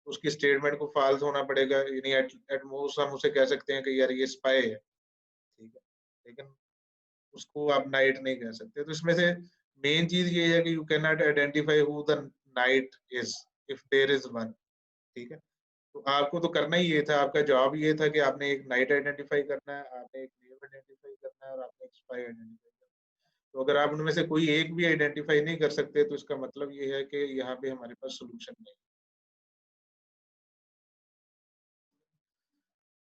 तो उसकी स्टेटमेंट को फॉल्स होना पड़ेगा, यानी एट मोस्ट हम उसे कह सकते हैं कि यार ये स्पाई है, ठीक है। लेकिन उसको आप नाइट नहीं कह सकते। तो इसमें से मेन चीज ये है कि you can not identify who the knight is if there is one, ठीक है। तो आपको तो करना ही ये था, आपका जॉब ये था कि आपने एक नाइट आइडेंटिफाई करना है, आपने एक नेव आइडेंटिफाई करना है, और आपने एक स्पाई आइडेंटिफाई करना है। तो अगर आप उनमें से कोई एक भी आइडेंटिफाई नहीं कर सकते तो इसका मतलब ये है कि यहाँ पे हमारे पास सोल्यूशन नहीं।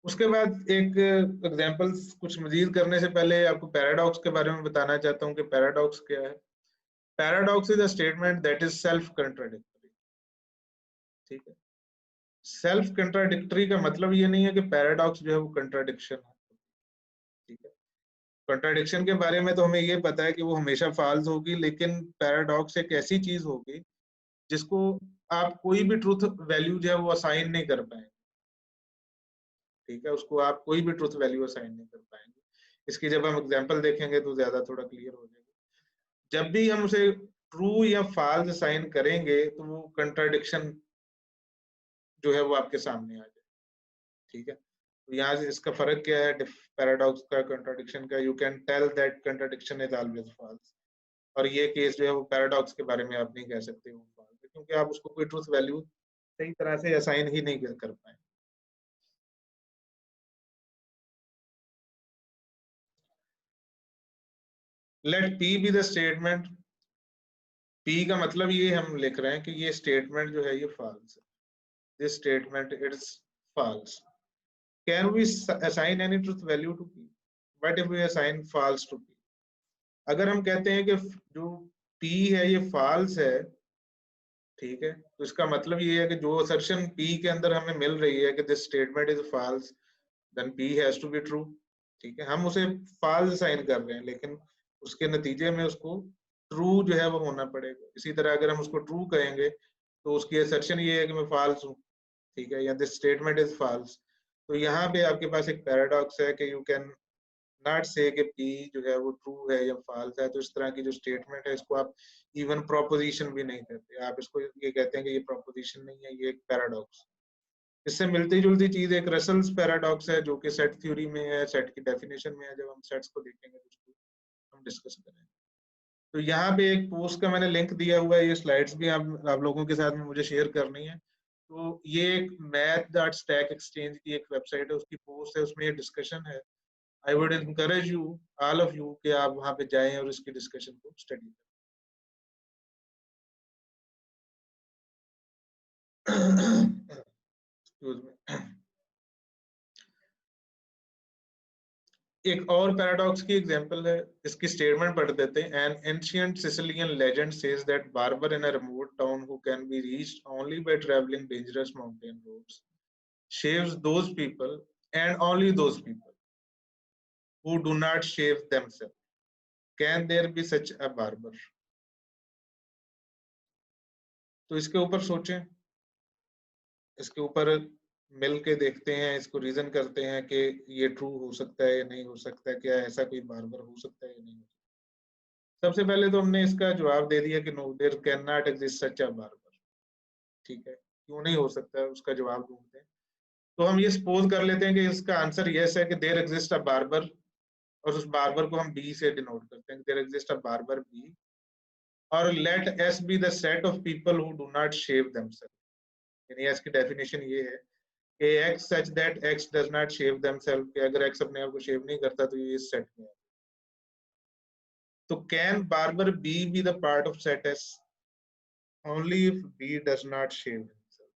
उसके बाद एक एग्जांपल्स कुछ मजीद करने से पहले आपको पैराडॉक्स के बारे में बताना चाहता हूँ कि पैराडॉक्स क्या है। Paradox is a statement that is self contradictory, ठीक है। सेल्फ कंट्राडिक्टरी का मतलब ये नहीं है कि पैराडॉक्स जो है वो कंट्राडिक्शन है, ठीक है। कंट्राडिक्शन के बारे में तो हमें ये पता है कि वो हमेशा फॉल्स होगी, लेकिन पैराडॉक्स एक ऐसी चीज होगी जिसको आप कोई भी ट्रूथ वैल्यू जो है वो असाइन नहीं कर पाएंगे, ठीक है। उसको आप कोई भी ट्रूथ वैल्यू असाइन नहीं कर पाएंगे। इसकी जब हम एग्जांपल देखेंगे तो ज्यादा थोड़ा क्लियर हो जाएगा। जब भी हम उसे ट्रू या फॉल्स असाइन करेंगे तो वो कंट्राडिक्शन जो है वो आपके सामने आ जाए, ठीक है। तो यहाँ से इसका फर्क क्या है पैराडॉक्स का कंट्राडिक्शन का, you can tell that contradiction is always false. और ये केस जो है वो पैराडॉक्स के बारे में आप नहीं कह सकते वो फॉल्स है, क्योंकि आप उसको कोई ट्रूथ वैल्यू सही तरह से असाइन ही नहीं कर पाए। Let P be the statement, P का मतलब ये हम लिख रहे हैं कि ये स्टेटमेंट जो है ये फॉल्स है, this statement is false. Can we assign any truth value to P? But if we assign false to P, अगर हम कहते हैं कि जो पी है ये फॉल्स है, ठीक है, तो इसका मतलब ये है कि जो असर्शन पी के अंदर हमें मिल रही है कि this statement is false, then P has to be true, ठीक है। हम उसे फॉल्स साइन कर रहे हैं, लेकिन उसके नतीजे में उसको ट्रू जो है वो होना पड़ेगा। इसी तरह अगर हम उसको ट्रू कहेंगे तो उसकी असर्शन ये है कि मैं फॉल्स हूँ, ठीक है, या दिस स्टेटमेंट इज फॉल्स। तो यहाँ पे आपके पास एक पैराडॉक्स है कि यू कैन नॉट से कि पी जो है वो ट्रू है या फॉल्स है। तो इस तरह की जो स्टेटमेंट है इसको आप इवन प्रोपोजिशन भी नहीं कहते, आप इसको ये कहते हैं कि ये प्रोपोजिशन नहीं है, ये एक पैराडॉक्स। इससे मिलती जुलती चीज एक रसल्स पैराडॉक्स है जो कि सेट थ्योरी में है, सेट की डेफिनेशन में है। जब हम सेट्स को देखेंगे तो उसको हम डिस्कस करेंगे। तो यहाँ पे एक पोस्ट का मैंने लिंक दिया हुआ है, ये स्लाइड्स भी आप लोगों के साथ में मुझे शेयर करनी है। तो ये एक मैथ डॉट स्टैक एक्सचेंज की एक वेबसाइट है, उसकी पोस्ट है, उसमें ये डिस्कशन है। I would encourage you, all of you, कि आप वहां पे जाएं और इसकी डिस्कशन को स्टडी करें। Excuse me। एक और पैराडॉक्स की एग्जांपल है, इसकी स्टेटमेंट पढ़ देते हैं। An ancient Sicilian legend says that barber in a remote town who can be reached only by travelling dangerous mountain roads shaves those people and only those people who do not shave themselves. Can there be such a barber? तो इसके ऊपर सोचें, इसके ऊपर मिल के देखते हैं, इसको रीजन करते हैं कि ये ट्रू हो सकता है या नहीं हो सकता है, क्या ऐसा कोई बार्बर हो सकता है या नहीं हो सकता। सबसे पहले तो हमने इसका जवाब दे दिया कि no, there can not exist such a barber, ठीक है। क्यों नहीं हो सकता है उसका जवाब ढूंढते हैं। तो हम ये सपोज कर लेते हैं कि इसका आंसर यस है कि देयर एग्जिस्ट अ बार्बर, और उस बार्बर को हम बी से डिनोट करते हैं, there exist a barber B. और let S be the set of people who do not shave themselves, यानी एस की डेफिनेशन ये है कि X such that X does not shave themselves, कि अगर एक्स अपने आप को शेव नहीं करता तो ये इस सेट में है। तो can barber B be the part of set S? Only if B does not shave himself.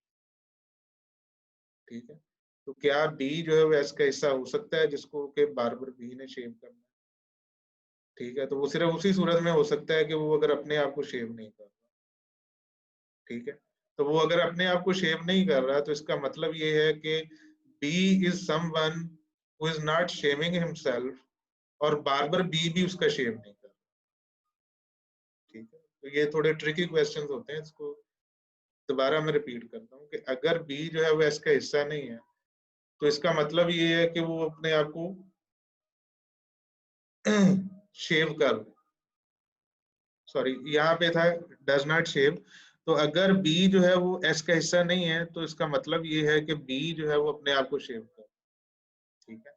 ठीक है, तो क्या बी जो है वो एस का हिस्सा हो सकता है जिसको कि बार्बर बी ने शेव करना है? ठीक है, तो वो सिर्फ उसी सूरत में हो सकता है कि वो अगर अपने आप को शेव नहीं कर रहा। ठीक है, तो वो अगर अपने आप को शेव नहीं कर रहा तो इसका मतलब ये है कि B is someone who is not shaving himself, और बार्बर बी भी उसका शेव नहीं कर रहा। ठीक है, तो ये थोड़े ट्रिकी क्वेश्चंस होते हैं, इसको दोबारा मैं रिपीट करता हूँ कि अगर बी जो है वो एस का हिस्सा नहीं है तो इसका मतलब ये है कि वो अपने आप को शेव कर, सॉरी यहाँ पे था डज नॉट शेव, तो अगर बी जो है वो एस का हिस्सा नहीं है तो इसका मतलब ये है कि बी जो है वो अपने आप को शेव कर। ठीक है,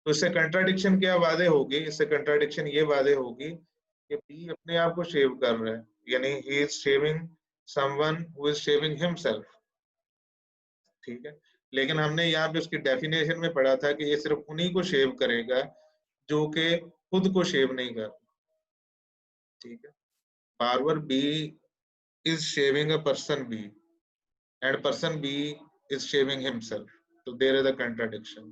तो इससे कंट्राडिक्शन क्या वादे होगी? इससे कंट्राडिक्शन ये वादे होगी कि बी अपने आप को शेव कर रहा है, यानी he is shaving someone who is shaving himself. ठीक है, लेकिन हमने यहाँ पे उसकी डेफिनेशन में पढ़ा था कि ये सिर्फ उन्हीं को शेव करेगा जो कि खुद को शेव नहीं कर। ठीक है, barber B is shaving a person B and person B is shaving himself, तो there is a contradiction।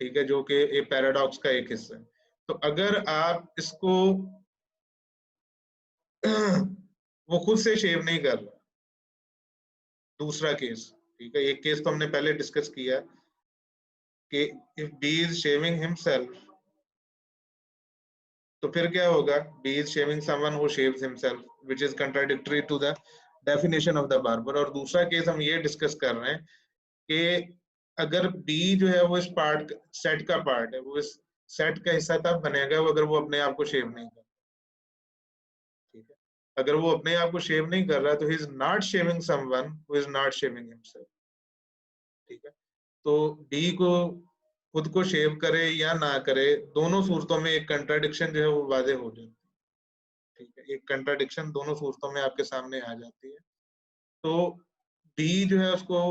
ठीक है, जो कि एक पैराडॉक्स का एक हिस्सा है। तो अगर आप इसको वो खुद से शेव नहीं कर रहा, दूसरा केस, ठीक है, एक केस तो हमने पहले डिस्कस किया कि if B is shaving himself, तो फिर क्या होगा? B is shaving someone who shaves himself, which is contradictory to the definition of the barber। और दूसरा केस हम ये डिस्कस कर रहे हैं कि अगर B जो है वो इस पार्ट सेट का पार्ट है, वो इस सेट का हिस्सा तब बनेगा वो अगर वो अपने आप को शेव नहीं कर। ठीक है, अगर वो अपने आप को शेव नहीं कर रहा तो he is not shaving someone who is not shaving himself. ठीक है, तो B को खुद को शेव करे या ना करे, दोनों सूरतों में एक कंट्राडिक्शन जो है वो वादे हो जाती है। ठीक है, एक कंट्राडिक्शन दोनों सूरतों में आपके सामने आ जाती है। तो B जो है उसको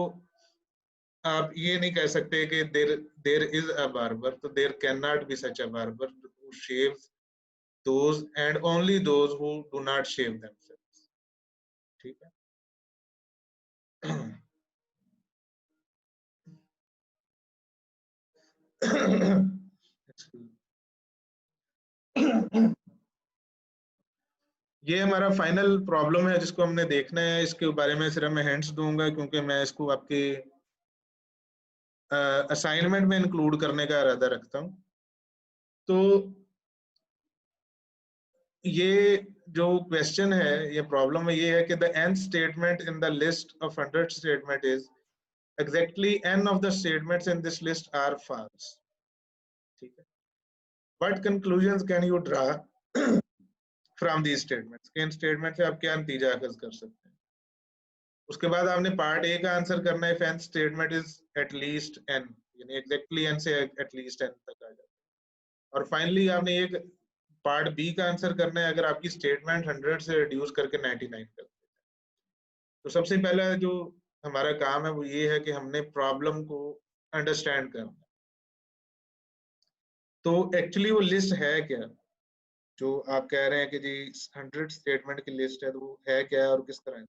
आप ये नहीं कह सकते कि देर इज अ बार्बर, तो there can not be such a barber who shaves those and only those who do not shave themselves. ठीक है, ये हमारा फाइनल प्रॉब्लम है जिसको हमने देखना है। इसके बारे में सिर्फ मैं हिंट्स दूंगा क्योंकि मैं इसको आपके असाइनमेंट में इंक्लूड करने का इरादा रखता हूँ। तो ये जो क्वेश्चन है, ये प्रॉब्लम है, ये है कि the nth statement in the list of 100 statement is exactly n of the statements in this list are false। ठीक है, what conclusions can you draw from these statements? In statement से आप क्या नतीजा अखज कर सकते हैं? उसके बाद आपने पार्ट ए का आंसर करना है, if n statement is at least n, यानी exactly n से at least n तक आ जाए। और फाइनली आपने एक पार्ट बी का आंसर करना है अगर आपकी स्टेटमेंट 100 से रिड्यूस करके 99 कर। तो सबसे पहला जो हमारा काम है वो ये है कि हमने प्रॉब्लम को अंडरस्टैंड करना। तो एक्चुअली वो लिस्ट है क्या जो आप कह रहे हैं कि जी 100 स्टेटमेंट की लिस्ट है, तो वो है क्या और किस तरह की?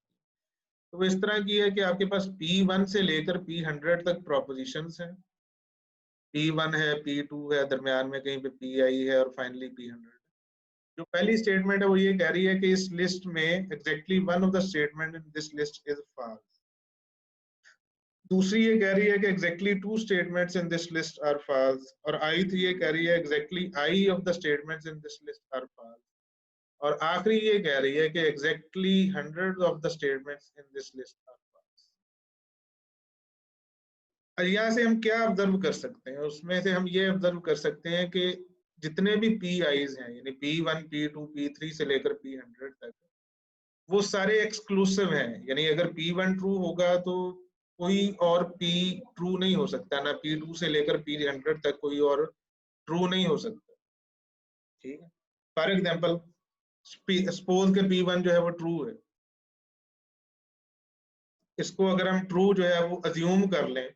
तो वो इस तरह की है कि आपके पास P1 से लेकर P100 तक प्रोपोजिशंस हैं। P1 है, P2 है, दरमियान में कहीं पे PI है और फाइनली P100। जो पहली स्टेटमेंट है वो ये कह रही है कि इस लिस्ट में exactly one of the statement in this list is false. दूसरी ये कह रही है कि exactly two statements in this list are false, और आई थी ये कह रही है exactly i of the statements in this list are false, और आखिरी ये कह रही है कि exactly 100 of the statements in this list are false. यहाँ से हम क्या ऑब्जर्व कर सकते हैं? उसमें से हम ये ऑब्जर्व कर सकते हैं कि जितने भी पी आईज हैं, यानी P1 P2 P3 से लेकर P100 तक, वो सारे एक्सक्लूसिव हैं। यानी अगर P1 ट्रू होगा तो कोई और P ट्रू नहीं हो सकता, ना P2 से लेकर P100 तक कोई और ट्रू नहीं हो सकता। ठीक है, फॉर एग्जाम्पल सपोज के P1 जो है वो ट्रू है, इसको अगर हम ट्रू जो है वो अज्यूम कर लें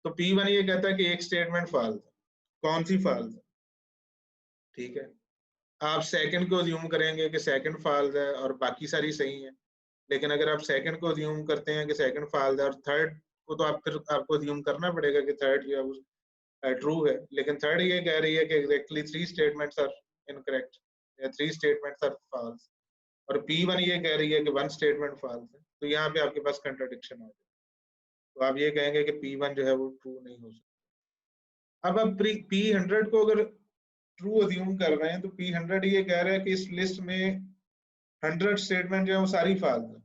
तो P1 ये कहता है कि एक स्टेटमेंट फॉल्स है। कौन सी फॉल्स है? ठीक है, आप सेकंड को अज्यूम करेंगे कि सेकंड फॉल्स है और बाकी सारी सही है, लेकिन अगर आप सेकंड को अज्यूम करते हैं कि सेकंड फॉल्स है और थर्ड को तो आप फिर आपको अज्यूम करना पड़ेगा कि थर्ड जो है वो ट्रू है, लेकिन थर्ड ये कह रही है कि एग्जैक्टली 3 स्टेटमेंट्स आर इनकरेक्ट या 3 स्टेटमेंट्स आर फॉल्स, और P1 ये कह रही है कि 1 स्टेटमेंट फॉल्स है, तो यहाँ पे आपके पास कंट्राडिक्शन आ जाए, तो आप ये कहेंगे कि P1 जो है वो ट्रू नहीं हो सकता। अब आप P100 को अगर ट्रू अज्यूम कर रहे हैं तो P100 ये कह रहा है कि इस लिस्ट में 100 स्टेटमेंट जो है वो सारी फॉल्स है,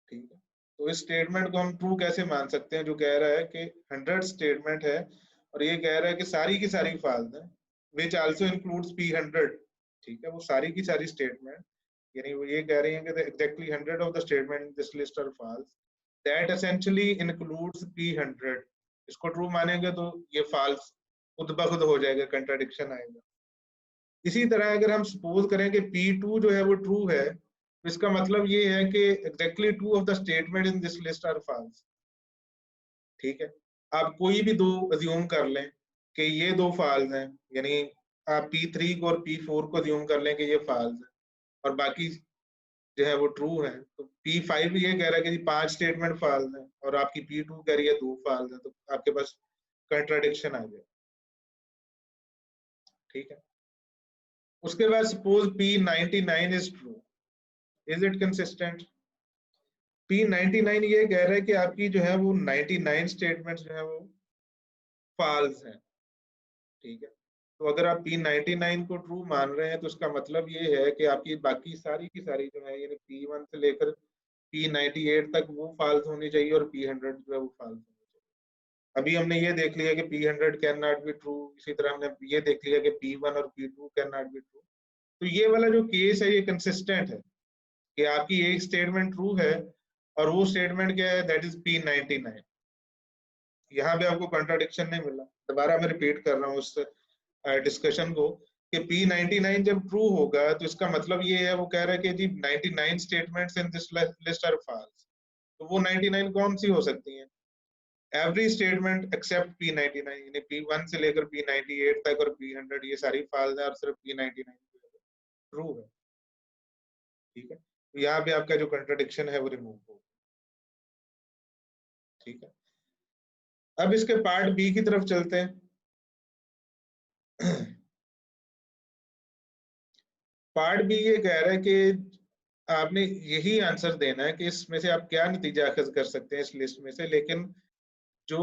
ठीक है। तो इस स्टेटमेंट को हम ट्रू कैसे मान सकते हैं जो कह रहा है कि 100 स्टेटमेंट है और ये कह रहा है कि सारी की सारी फॉल्स है, विच आल्सो इंक्लूड्स P100, ठीक है। वो सारी की सारी स्टेटमेंट, यानी वो ये कह रही हैं कि exactly 100 of the statement in this list are false, that essentially includes P100। इसको ट्रू मानेंगे तो ये फॉल्स खुद ब खुद हो जाएगा, कंट्राडिक्शन आएगा। इसी तरह अगर हम सपोज करें कि P2 जो है वो ट्रू है, तो इसका मतलब ये है कि exactly 2 of the statement in this list are false, ठीक है। आप कोई भी दो अज्यूम कर लें कि ये दो फॉल्स हैं, यानी आप P3 को और P4 को अज्यूम कर लें कि ये फॉल्स है और बाकी जो है वो ट्रू है, तो P5 ये कह रहा है कि 5 स्टेटमेंट फॉल्स हैं और आपकी P2 कह रही है 2 फॉल्स है, तो आपके पास कंट्राडिक्शन आ गया, ठीक है। उसके बाद suppose P99 is true, is it consistent? P99 ये कह रहा है कि आपकी जो है वो 99 स्टेटमेंट्स जो है वो फॉल्स हैं, ठीक है। तो अगर आप P99 को ट्रू मान रहे हैं तो उसका मतलब ये है कि आपकी बाकी सारी की सारी जो है, यानी P1 से लेकर P98 तक वो फॉल्स होनी चाहिए और P100 जो है वो फॉल्स होनी चाहिए। अभी हमने ये देख लिया कि P100 can not be true, इसी तरह हमने ये देख लिया कि P1 और P2 can not be true. तो ये वाला जो केस है ये कंसिस्टेंट है कि आपकी एक स्टेटमेंट ट्रू है और वो स्टेटमेंट क्या है, दैट इज P99। यहाँ पे आपको कंट्राडिक्शन नहीं मिला। दोबारा मैं रिपीट कर रहा हूँ उस डिस्कशन को कि P99 जब ट्रू होगा तो इसका मतलब ये है, वो कह रहा है कि जी 99 statements in this list are false. तो वो 99 कौन सी हो सकती हैं? एवरी स्टेटमेंट एक्सेप्ट P99, यानी P1 से लेकर P98 तक और P100 ये सारी फॉल्स है और सिर्फ P99 ट्रू है, ठीक है। तो यहाँ पे आपका जो कंट्राडिक्शन है वो रिमूव हो, ठीक है। अब इसके पार्ट बी की तरफ चलते हैं। पार्ट बी ये कह रहा है कि आपने यही आंसर देना है कि इसमें से आप क्या नतीजा अखज कर सकते हैं इस लिस्ट में से, लेकिन जो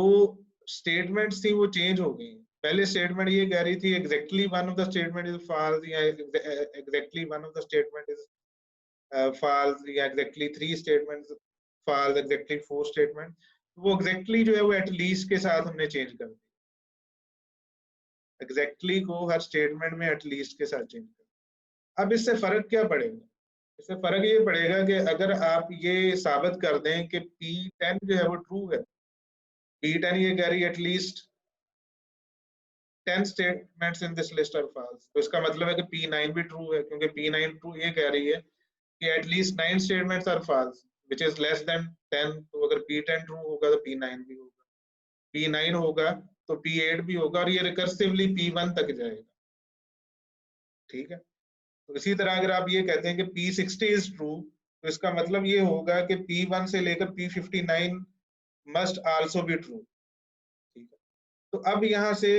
स्टेटमेंट्स थी वो चेंज हो गई। पहले स्टेटमेंट ये कह रही थी exactly one of the statement is false, या exactly one of the statement is false, या exactly 3 statements false, exactly 4 statement. वो एग्जैक्टली जो है वो एटलीस्ट के साथ हमने चेंज कर दी। एग्जैक्टली को हर स्टेटमेंट में एटलीस्ट के साथ चेंज कर। अब इससे फर्क क्या पड़ेगा? इससे फर्क ये पड़ेगा कि अगर आप ये साबित कर दें कि P10 जो है वो ट्रू है, P10 ये कह रही है at least 10 statements in this list are false, तो इसका मतलब है कि P9 भी ट्रू है, क्योंकि P9 ट्रू ये कह रही है कि at least 9 statements are false which is less than 10। तो अगर P10 ट्रू होगा तो P9 भी होगा, P9 होगा तो P8 भी होगा, और ये रिकर्सिवली P1 तक जाएगा, ठीक है। तो इसी तरह अगर आप ये कहते हैं कि P60 इज ट्रू, तो इसका मतलब ये होगा कि P1 से लेकर P59 must also be true, ठीक है। तो अब यहाँ से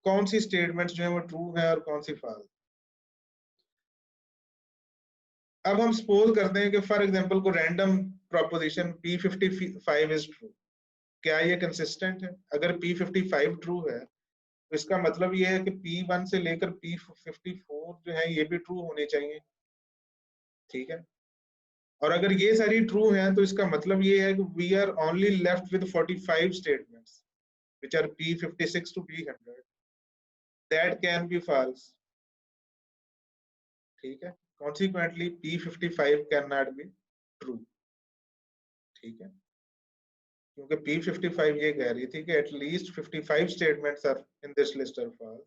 कौन सी स्टेटमेंट्स जो है वो ट्रू है और कौन सी फॉल्स? अब हम सपोज करते हैं कि फॉर एग्जांपल को random proposition P55 is true. क्या ये कंसिस्टेंट है? अगर P55 ट्रू है तो इसका मतलब ये है कि P1 से लेकर P54 जो है ये भी ट्रू होने चाहिए, ठीक है। और अगर ये सारी ट्रू हैं तो इसका मतलब ये है कि we are only left with 45 statements which are P56 to P100 that can be false, ठीक है। consequently P55 cannot be true, ठीक है, क्योंकि P55 ये कह रही थी कि at least 55 statements are in this list are false।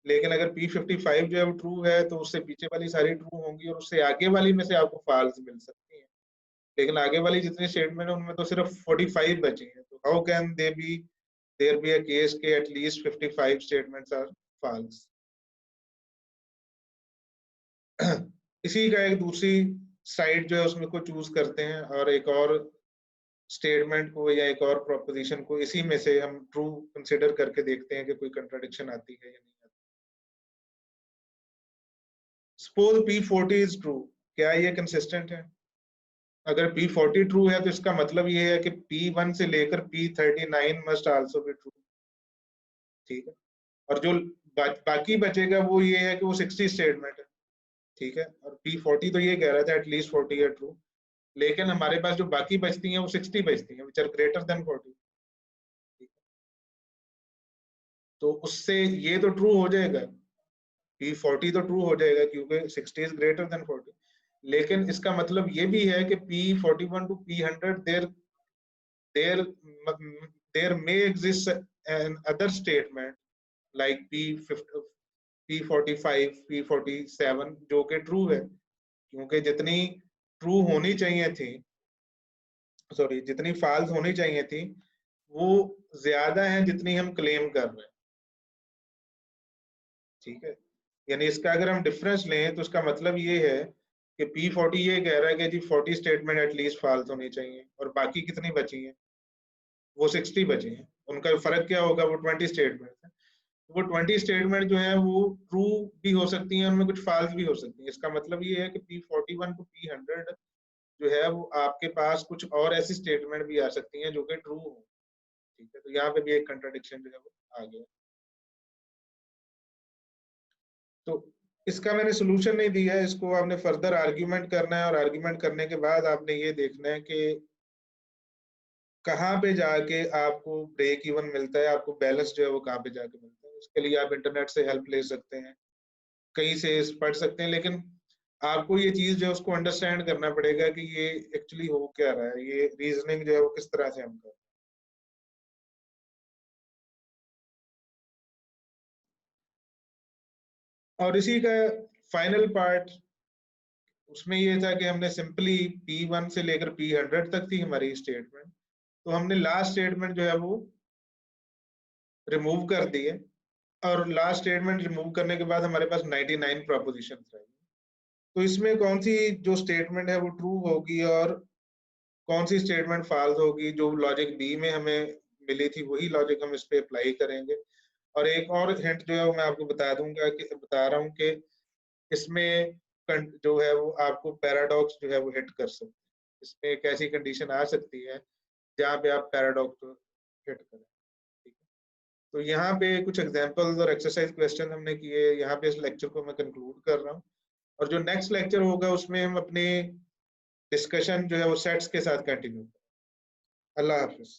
लेकिन अगर P55 जो है वो ट्रू है तो उससे पीछे वाली सारी ट्रू होंगी और उससे आगे वाली में से आपको फॉल्स मिल सकती है, लेकिन आगे वाली जितनी स्टेटमेंट है उनमें तो सिर्फ 45 बची हैं, तो how can they be there be a case के at least 55 statements are false? इसी का एक दूसरी साइड जो है उसमें को चूज करते हैं और एक और स्टेटमेंट को या एक और प्रोपोजिशन को इसी में से हम ट्रू कंसिडर करके देखते हैं कि कोई कंट्राडिक्शन आती है या नहीं आती। सपोज P40 इज ट्रू, क्या ये कंसिस्टेंट है? अगर P40 ट्रू है तो इसका मतलब ये है कि P1 से लेकर P39 must also be true. ठीक है, और जो बाकी बचेगा वो ये है कि वो 60 स्टेटमेंट है। ठीक है, और P40 तो ये कह रहा था एटलीस्ट 40 है ट्रू, लेकिन हमारे पास जो बाकी बचती हैं वो 60 बचती हैं विच आर ग्रेटर देन 40। तो उससे ये तो ट्रू हो जाएगा, P40 तो ट्रू हो जाएगा क्योंकि 60 इज ग्रेटर देन 40। लेकिन इसका मतलब ये भी है कि P41 to P100 there there may exist an other statement like P50 P45 P47 जो कि ट्रू है, क्योंकि जितनी ट्रू होनी चाहिए थी, सॉरी जितनी फॉल्स होनी चाहिए थी वो ज्यादा है जितनी हम क्लेम कर रहे हैं। ठीक है, यानी इसका अगर हम डिफरेंस लें तो इसका मतलब ये है कि P40 ये कह रहा है कि जी 40 स्टेटमेंट एटलीस्ट फॉल्स होनी चाहिए और बाकी कितनी बची हैं, वो 60 बची हैं। उनका फर्क क्या होगा, वो 20 स्टेटमेंट है। वो 20 स्टेटमेंट जो है वो ट्रू भी हो सकती हैं, उनमें कुछ फॉल्स भी हो सकती हैं। इसका मतलब ये है कि P41 टू P100 जो है वो आपके पास कुछ और ऐसी स्टेटमेंट भी आ सकती हैं जो कि ट्रू हो। ठीक है, तो यहाँ पे भी एक कंट्राडिक्शन जो है वो आ गया। तो इसका मैंने सोल्यूशन नहीं दिया है, इसको आपने फर्दर आर्ग्यूमेंट करना है और आर्ग्यूमेंट करने के बाद आपने ये देखना है कि कहाँ पे जाके आपको ब्रेक इवन मिलता है, आपको बैलेंस जो है वो कहाँ पे जाके मिलता है। इसके लिए आप इंटरनेट से हेल्प ले सकते हैं, कहीं से पढ़ सकते हैं, लेकिन आपको ये चीज जो है उसको अंडरस्टैंड करना पड़ेगा कि ये एक्चुअली हो क्या रहा है, ये रीजनिंग जो है वो किस तरह से हम कर। और इसी का फाइनल पार्ट उसमें ये था कि हमने सिंपली P1 से लेकर P100 तक थी हमारी स्टेटमेंट, तो हमने लास्ट स्टेटमेंट जो है वो रिमूव कर दी है और लास्ट स्टेटमेंट रिमूव करने के बाद हमारे पास 99 प्रोपोजिशन रहेंगे। तो इसमें कौन सी जो स्टेटमेंट है वो ट्रू होगी और कौन सी स्टेटमेंट फॉल्स होगी, जो लॉजिक बी में हमें मिली थी वही लॉजिक हम इस पे अप्लाई करेंगे। और एक और हिंट जो है वो मैं आपको बता दूंगा कि बता रहा हूँ कि इसमें जो है वो आपको पैराडॉक्स जो है वो हिट कर सकते हैं। इसमें एक ऐसी कंडीशन आ सकती है जहाँ पे आप पैराडॉक्स हिट करें। ठीक है, तो यहाँ पे कुछ एग्जांपल्स और एक्सरसाइज क्वेश्चन हमने किए। यहाँ पे इस लेक्चर को मैं कंक्लूड कर रहा हूँ और जो नेक्स्ट लेक्चर होगा उसमें हम अपने डिस्कशन जो है वो सेट्स के साथ कंटिन्यू करें। अल्लाह हाफिज।